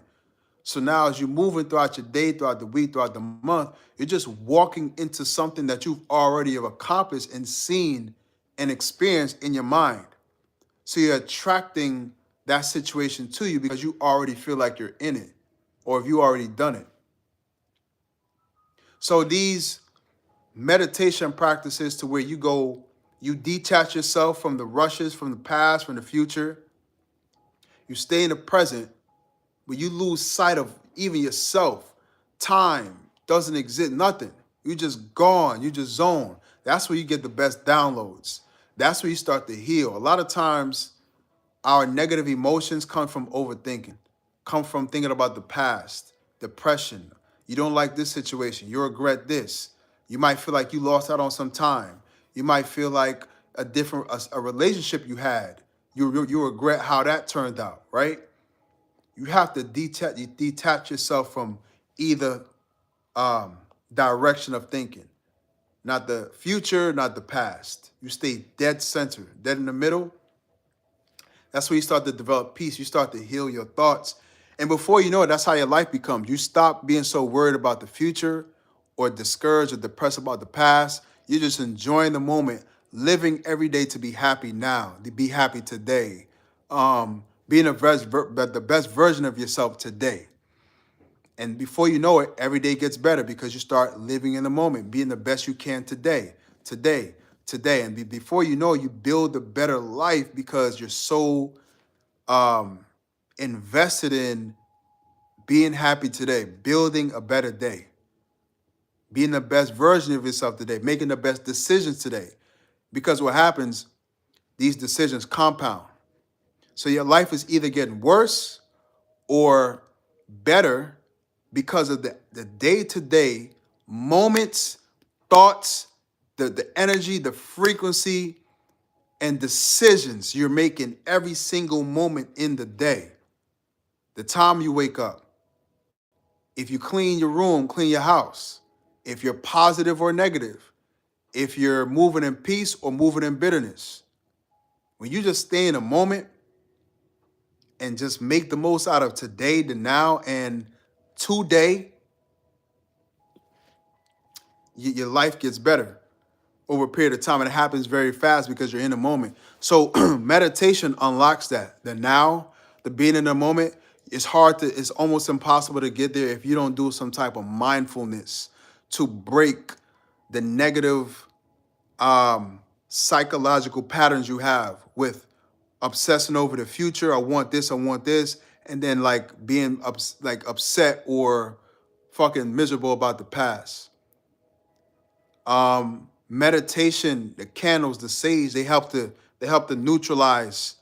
So now as you're moving throughout your day, throughout the week, throughout the month, you're just walking into something that you've already have accomplished and seen and experienced in your mind. So you're attracting that situation to you because you already feel like you're in it or if you already done it. So these meditation practices to where you go, you detach yourself from the rushes, from the past, from the future. You stay in the present, but you lose sight of even yourself. Time doesn't exist, nothing. You just gone, you just zone. That's where you get the best downloads. That's where you start to heal. A lot of times our negative emotions come from overthinking, come from thinking about the past, depression. You don't like this situation. You regret this. You might feel like you lost out on some time. You might feel like a relationship you had. You regret how that turned out, right? You have to detach yourself from either direction of thinking, not the future, not the past. You stay dead center, dead in the middle. That's where you start to develop peace. You start to heal your thoughts. And before you know it, that's how your life becomes. You stop being so worried about the future or discouraged or depressed about the past. You're just enjoying the moment, living every day to be happy now, to be happy today, being the best version of yourself today. And before you know it, every day gets better because you start living in the moment, being the best you can today, today, today. And before you know it, you build a better life because you're so invested in being happy today, building a better day, being the best version of yourself today, making the best decisions today. Because what happens, these decisions compound. So your life is either getting worse or better because of the day-to-day moments, thoughts, the energy, the frequency, and decisions you're making every single moment in the day. The time you wake up. If you clean your room, clean your house. If you're positive or negative. If you're moving in peace or moving in bitterness. When you just stay in a moment and just make the most out of today, the now, and today, your life gets better over a period of time. And it happens very fast because you're in the moment. So meditation unlocks that. The now, the being in the moment, it's almost impossible to get there if you don't do some type of mindfulness to break the negative psychological patterns you have with obsessing over the future. I want this, and then like being upset or fucking miserable about the past. Meditation, the candles, the sage, they help to neutralize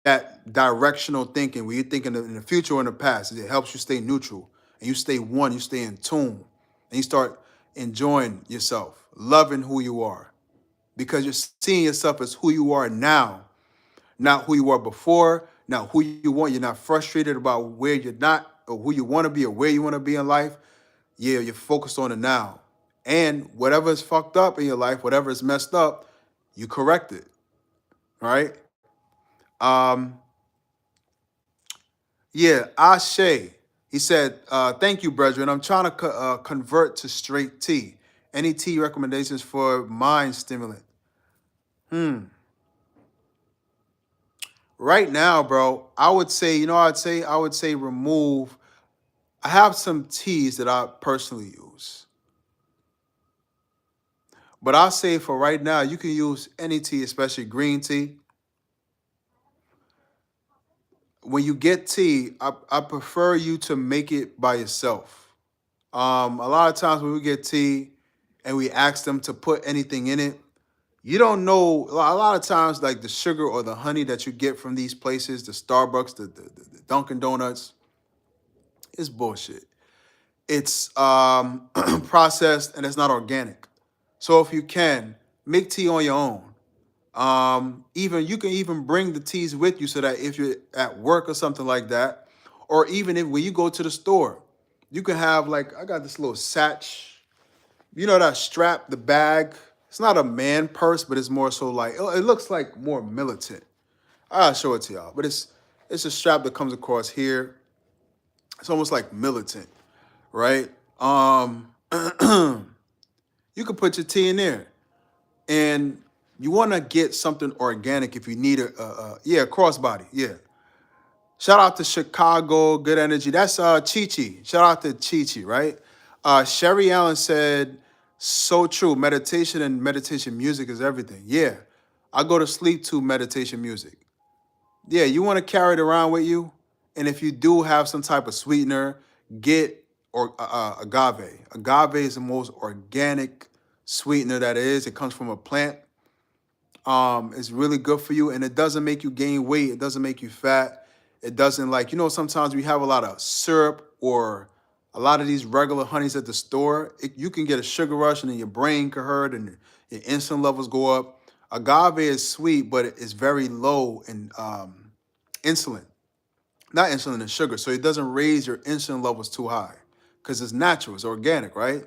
that directional thinking where you're thinking in the future or in the past. It helps you stay neutral and you stay one, you stay in tune, and you start enjoying yourself, loving who you are, because you're seeing yourself as who you are now, not who you were before, not who you want. You're not frustrated about where you're not or who you want to be or where you want to be in life. Yeah, you're focused on the now. And whatever is fucked up in your life, whatever is messed up, you correct it, right? Um, yeah, Ashe. He said, thank you, brethren. I'm trying to convert to straight tea. Any tea recommendations for mind stimulant? Right now, bro, I would say, I would say remove. I have some teas that I personally use. But I'll say for right now, you can use any tea, especially green tea. When you get tea, I prefer you to make it by yourself. A lot of times when we get tea and we ask them to put anything in it, You don't know a lot of times, like the sugar or the honey that you get from these places, the Starbucks, the Dunkin' Donuts, is bullshit. It's processed and it's not organic. So if you can make tea on your own, even you can even bring the teas with you so that if you're at work or something like that, or even if when you go to the store, you can have like I got this little satch, you know that strap, the bag. It's not a man purse, but it's more so like it looks like more militant. I'll show it to y'all, but it's a strap that comes across here. It's almost like militant, right? You can put your tea in there, and you want to get something organic if you need a crossbody, yeah. Shout out to Chicago, good energy. That's Chi Chi. Shout out to Chi Chi, right? Sherry Allen said, so true. Meditation and meditation music is everything. Yeah, I go to sleep to meditation music. Yeah, you want to carry it around with you, and if you do have some type of sweetener, get or agave. Agave is the most organic sweetener that is. It comes from a plant. It's really good for you, and it doesn't make you gain weight. It doesn't make you fat. It doesn't like sometimes we have a lot of syrup or a lot of these regular honeys at the store. You can get a sugar rush, and then your brain can hurt, and your insulin levels go up. Agave is sweet, but it's very low in insulin, not insulin and sugar, so it doesn't raise your insulin levels too high because it's natural, it's organic, right?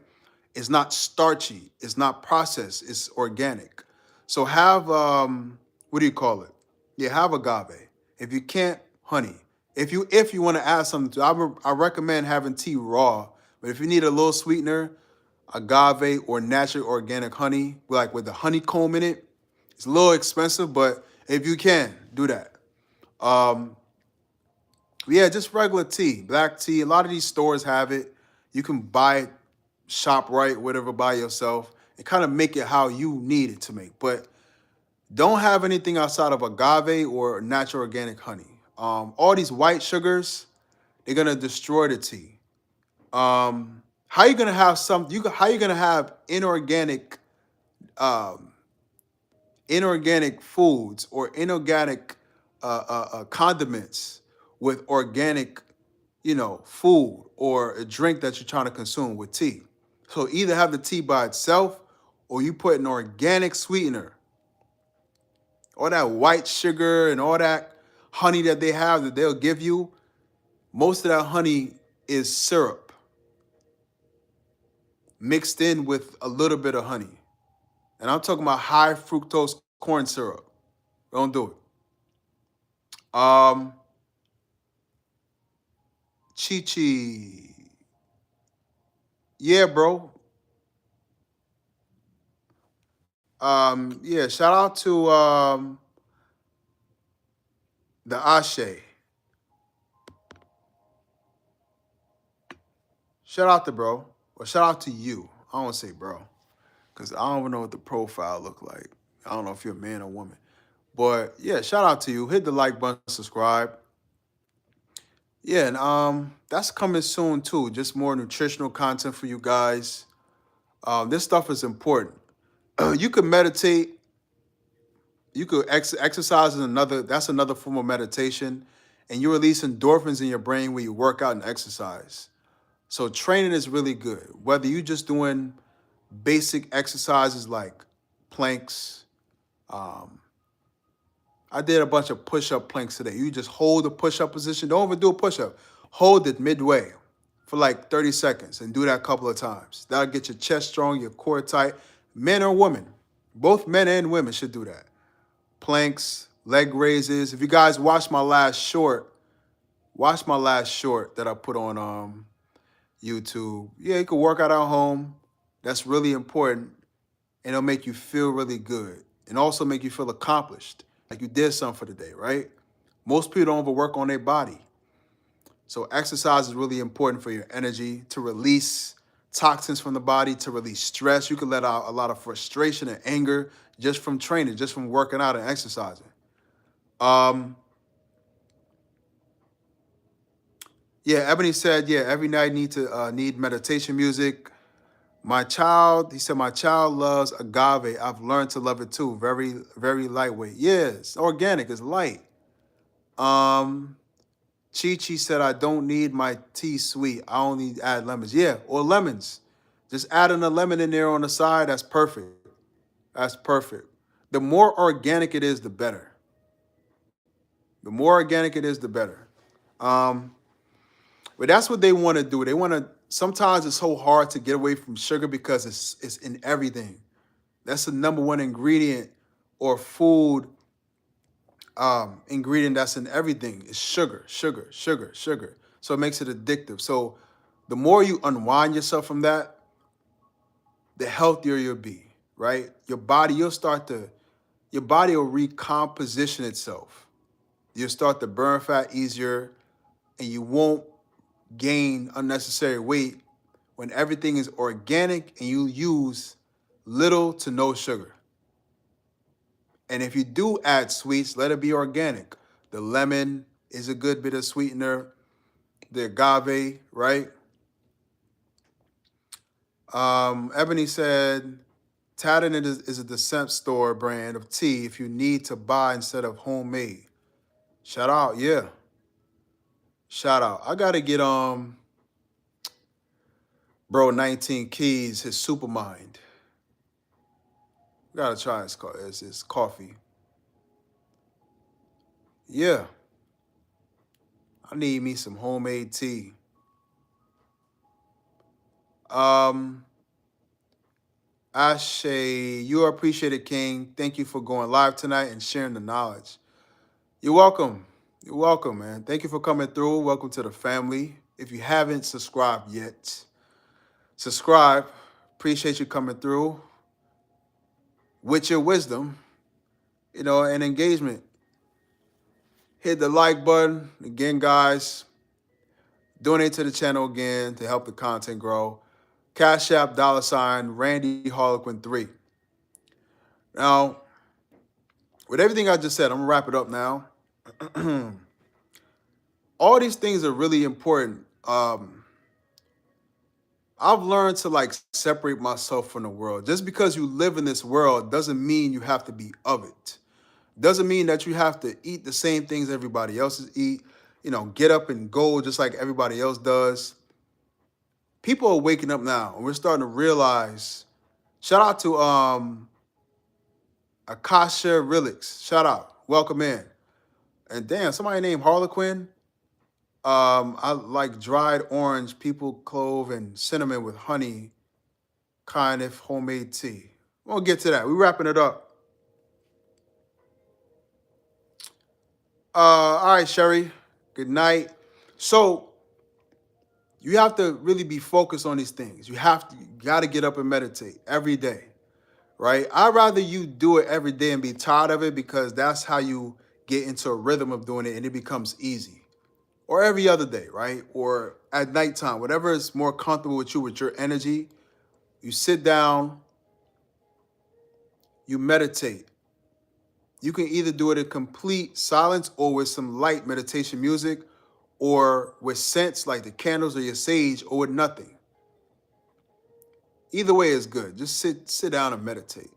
It's not starchy, it's not processed, it's organic. So have what do you call it? Yeah, have agave. If you can't, honey. If you want to add something to, I recommend having tea raw. But if you need a little sweetener, agave or natural organic honey, like with the honeycomb in it, it's a little expensive, but if you can, do that. Um, yeah, just regular tea, black tea. A lot of these stores have it. You can buy it, shop right, whatever by yourself, and kind of make it how you need it to make. But don't have anything outside of agave or natural organic honey. All these white sugars, they're gonna destroy the tea. How you gonna have how you gonna have um, inorganic foods or inorganic condiments with organic, food or a drink that you're trying to consume with tea. So either have the tea by itself or you put an organic sweetener. All that white sugar and all that honey that they have that they'll give you, most of that honey is syrup mixed in with a little bit of honey. And I'm talking about high fructose corn syrup. Don't do it. Chi Chi. Yeah, bro. Yeah, shout out to the Ashe. Shout out to bro. Or shout out to you. I don't want to say bro. Because I don't even know what the profile look like. I don't know if you're a man or woman. But yeah, shout out to you. Hit the like button, subscribe. Yeah, and that's coming soon too. Just more nutritional content for you guys. This stuff is important. You could meditate. You could exercise is that's another form of meditation, and you release endorphins in your brain when you work out and exercise. So training is really good. Whether you just doing basic exercises like planks. I did a bunch of push-up planks today. You just hold the push-up position. Don't overdo a push-up. Hold it midway for like 30 seconds and do that a couple of times. That'll get your chest strong, your core tight. Men or women. Both men and women should do that. Planks, leg raises. If you guys watch my last short that I put on YouTube. Yeah, you can work out at home. That's really important. And it'll make you feel really good. And also make you feel accomplished. Like you did something for the day, right? Most people don't overwork on their body. So exercise is really important for your energy, to release toxins from the body, to release stress. You can let out a lot of frustration and anger just from training, just from working out and exercising. Yeah, Ebony said, yeah, every night need meditation music. He said, my child loves agave. I've learned to love it too. Very, very lightweight. Yeah, it's organic. It's light. Um, Chi Chi said, I don't need my tea sweet. I only add lemons. Yeah, or lemons. Just adding a lemon in there on the side, that's perfect. That's perfect. The more organic it is, the better. The more organic it is, the better. Um, but that's what they want to do. They want to. Sometimes it's so hard to get away from sugar because it's in everything. That's the number one ingredient or food ingredient that's in everything is sugar, sugar, sugar, sugar. So it makes it addictive. So the more you unwind yourself from that, the healthier you'll be, right? Your body will recomposition itself. You'll start to burn fat easier and you won't gain unnecessary weight when everything is organic and you use little to no sugar. And if you do add sweets, let it be organic. The lemon is a good bit of sweetener. The agave, right? Ebony said, Tatin is a Descent store brand of tea if you need to buy instead of homemade. Shout out, yeah. Shout out. I gotta get bro 19 Keys his Supermind. Gotta try his coffee. Yeah. I need me some homemade tea. Ashe, you are appreciated, King. Thank you for going live tonight and sharing the knowledge. You're welcome. You're welcome, man. Thank you for coming through. Welcome to the family. If you haven't subscribed yet, subscribe. Appreciate you coming through with your wisdom, and engagement. Hit the like button. Again, guys, donate to the channel again to help the content grow. Cashapp $RandyHarlequin3. Now, with everything I just said, I'm going to wrap it up now. All these things are really important. I've learned to separate myself from the world. Just because you live in this world doesn't mean you have to be of it. Doesn't mean that you have to eat the same things everybody else eat, get up and go just like everybody else does. People are waking up now, and we're starting to realize. Shout out to Akasha Relix. Shout out. Welcome in. And damn, somebody named Harlequin. I like dried orange, people clove, and cinnamon with honey, kind of homemade tea. We'll get to that. We're wrapping it up. All right, Sherry. Good night. So you have to really be focused on these things. You got to get up and meditate every day, right? I'd rather you do it every day and be tired of it because that's how you get into a rhythm of doing it and it becomes easy. Or every other day, right? Or at nighttime, whatever is more comfortable with you, with your energy, you sit down, you meditate. You can either do it in complete silence or with some light meditation music or with scents like the candles or your sage or with nothing. Either way is good. Just sit down and meditate.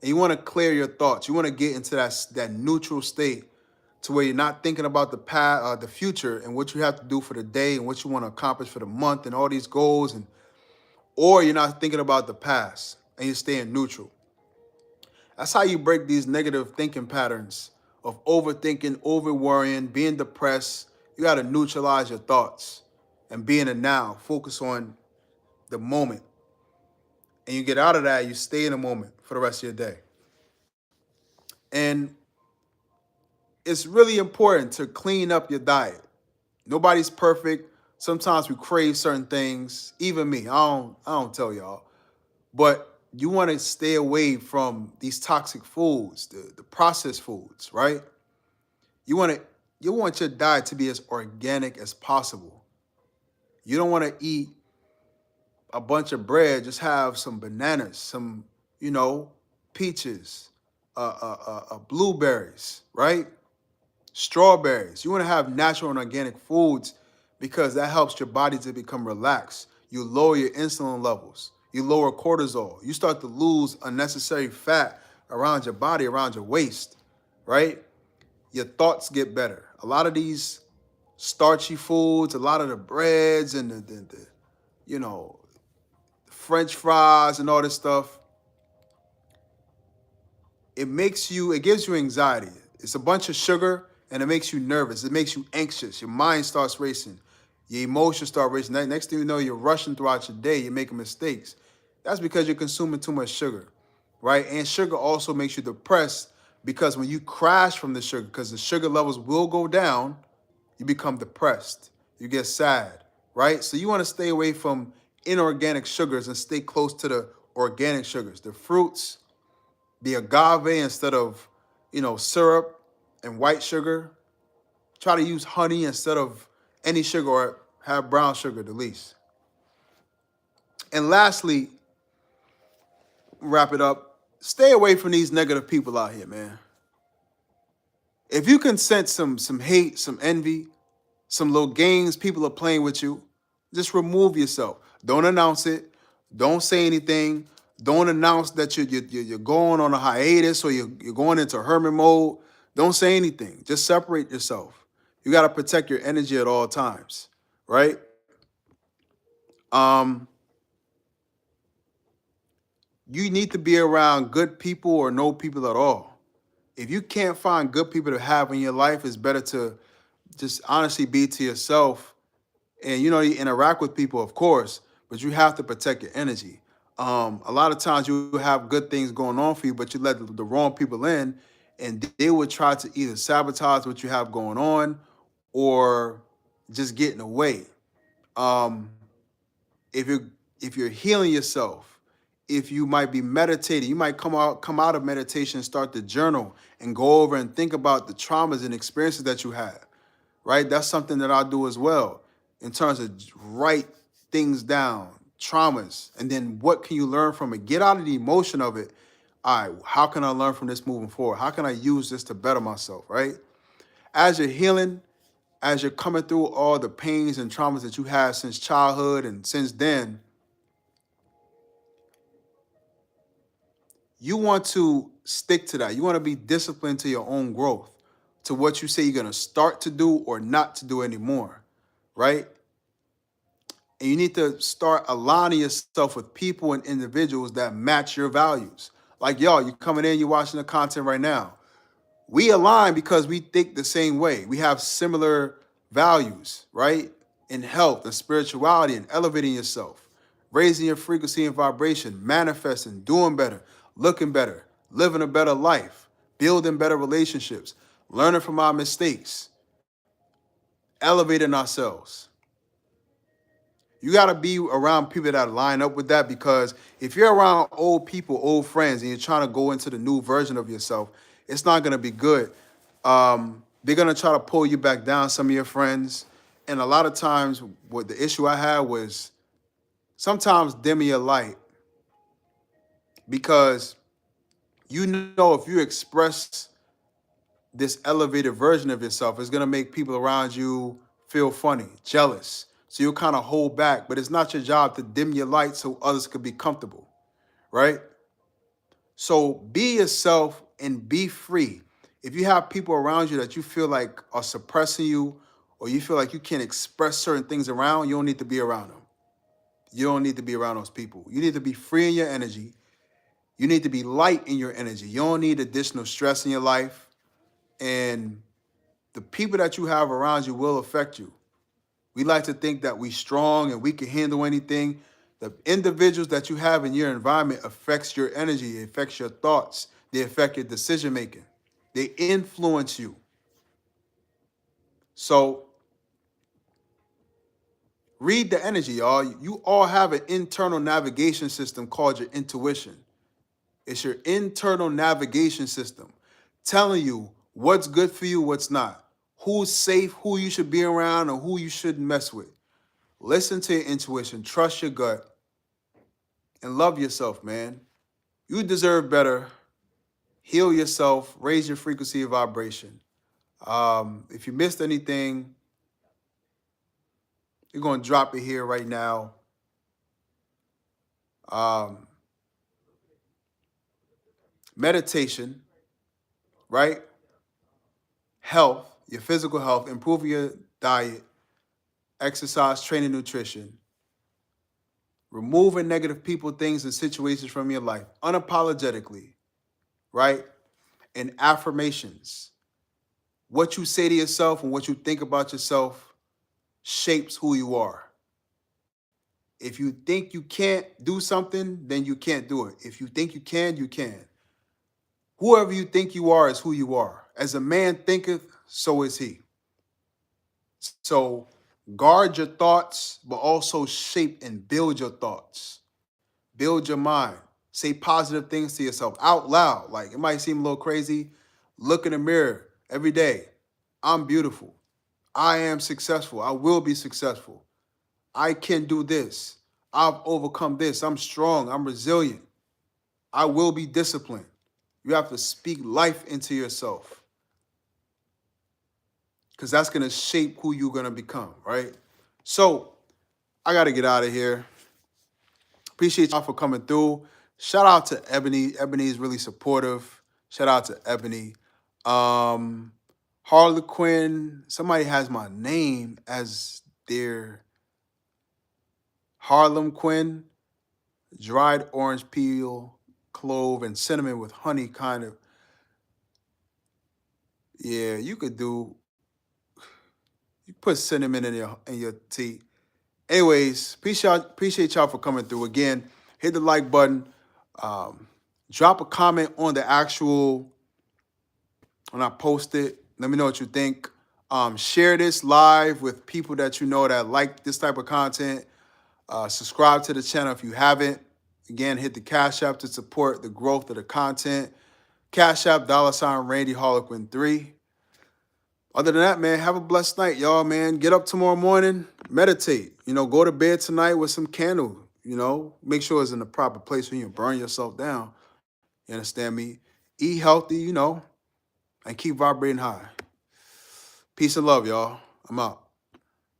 And you want to clear your thoughts. You want to get into that neutral state to where you're not thinking about the past, the future, and what you have to do for the day and what you want to accomplish for the month and all these goals, or you're not thinking about the past and you're staying neutral. That's how you break these negative thinking patterns of overthinking, over worrying, being depressed. You got to neutralize your thoughts and be in the now. Focus on the moment. And you get out of that, you stay in the moment for the rest of your day. And it's really important to clean up your diet. Nobody's perfect. Sometimes we crave certain things. Even me. I don't tell y'all. But you want to stay away from these toxic foods, the processed foods, right? You want your diet to be as organic as possible. You don't want to eat a bunch of bread. Just have some bananas, some, peaches, blueberries, right? Strawberries. You want to have natural and organic foods because that helps your body to become relaxed. You lower your insulin levels. You lower cortisol. You start to lose unnecessary fat around your body, around your waist, right? Your thoughts get better. A lot of these starchy foods, a lot of the breads and the you know, French fries and all this stuff, it gives you anxiety. It's a bunch of sugar and it makes you nervous. It makes you anxious. Your mind starts racing. Your emotions start racing. Next thing you know, you're rushing throughout your day. You're making mistakes. That's because you're consuming too much sugar, right? And sugar also makes you depressed because when you crash from the sugar, because the sugar levels will go down, you become depressed. You get sad, right? So you want to stay away from inorganic sugars and stay close to the organic sugars, the fruits, the agave instead of, syrup and white sugar. Try to use honey instead of any sugar or have brown sugar the least. And lastly, wrap it up. Stay away from these negative people out here, man. If you can sense some hate, some envy, some little games people are playing with you, just remove yourself. Don't announce it. Don't say anything. Don't announce that you're going on a hiatus or you're going into hermit mode. Don't say anything. Just separate yourself. You got to protect your energy at all times, right? Um, you need to be around good people or no people at all. If you can't find good people to have in your life, it's better to just honestly be to yourself. And you interact with people, of course, but you have to protect your energy. A lot of times you have good things going on for you, but you let the wrong people in, and they would try to either sabotage what you have going on or just get in the way. Um, if you're healing yourself, if you might be meditating, you might come out of meditation and start to journal and go over and think about the traumas and experiences that you had, right? That's something that I do as well in terms of write things down, traumas, and then what can you learn from it? Get out of the emotion of it. All right, how can I learn from this moving forward? How can I use this to better myself, right? As you're healing, as you're coming through all the pains and traumas that you had since childhood and since then, you want to stick to that. You want to be disciplined to your own growth, to what you say you're going to start to do or not to do anymore, right? And you need to start aligning yourself with people and individuals that match your values. Like y'all, you coming in, you watching the content right now. We align because we think the same way. We have similar values, right? In health and spirituality and elevating yourself, raising your frequency and vibration, manifesting, doing better, looking better, living a better life, building better relationships, learning from our mistakes, elevating ourselves. You got to be around people that line up with that, because if you're around old people, old friends, and you're trying to go into the new version of yourself, it's not going to be good. They're going to try to pull you back down, some of your friends. And a lot of times, what the issue I had was sometimes dimming your light, because if you express this elevated version of yourself, it's going to make people around you feel funny, jealous. So you'll kind of hold back, but it's not your job to dim your light so others could be comfortable, right? So be yourself and be free. If you have people around you that you feel like are suppressing you, or you feel like you can't express certain things around, you don't need to be around them. You don't need to be around those people. You need to be free in your energy. You need to be light in your energy. You don't need additional stress in your life. And the people that you have around you will affect you. We like to think that we're strong and we can handle anything. The individuals that you have in your environment affects your energy, it affects your thoughts, they affect your decision making. They influence you. So read the energy, y'all. You all have an internal navigation system called your intuition. It's your internal navigation system telling you what's good for you, what's not, who's safe, who you should be around, or who you shouldn't mess with. Listen to your intuition, trust your gut, and love yourself, man. You deserve better. Heal yourself, raise your frequency of vibration. If you missed anything, you're going to drop it here right now. Um, meditation, right? Health, your physical health, improve your diet, exercise, training, nutrition, removing negative people, things, and situations from your life unapologetically, right? And affirmations. What you say to yourself and what you think about yourself shapes who you are. If you think you can't do something, then you can't do it. If you think you can, you can. Whoever you think you are is who you are. As a man thinketh, so is he. So guard your thoughts, but also shape and build your thoughts. Build your mind. Say positive things to yourself out loud. Like, it might seem a little crazy. Look in the mirror every day. I'm beautiful. I am successful. I will be successful. I can do this. I've overcome this. I'm strong. I'm resilient. I will be disciplined. You have to speak life into yourself because that's going to shape who you're going to become, right? So I got to get out of here. Appreciate y'all for coming through. Shout out to Ebony. Ebony is really supportive. Shout out to Ebony. Harlequin. Somebody has my name as their Harlem Quinn. Dried orange peel, clove, and cinnamon with honey, kind of. Yeah, you could do. You put cinnamon in your tea. Anyways, appreciate y'all for coming through. Again, hit the like button. Drop a comment on the actual when I post it. Let me know what you think. Share this live with people that you know that like this type of content. Subscribe to the channel if you haven't. Again, hit the Cash App to support the growth of the content. Cash App, $RandyHarlequin3. Other than that, man, have a blessed night, y'all, man. Get up tomorrow morning, meditate. Go to bed tonight with some candle. Make sure it's in the proper place when you burn yourself down. You understand me? Eat healthy, and keep vibrating high. Peace and love, y'all. I'm out.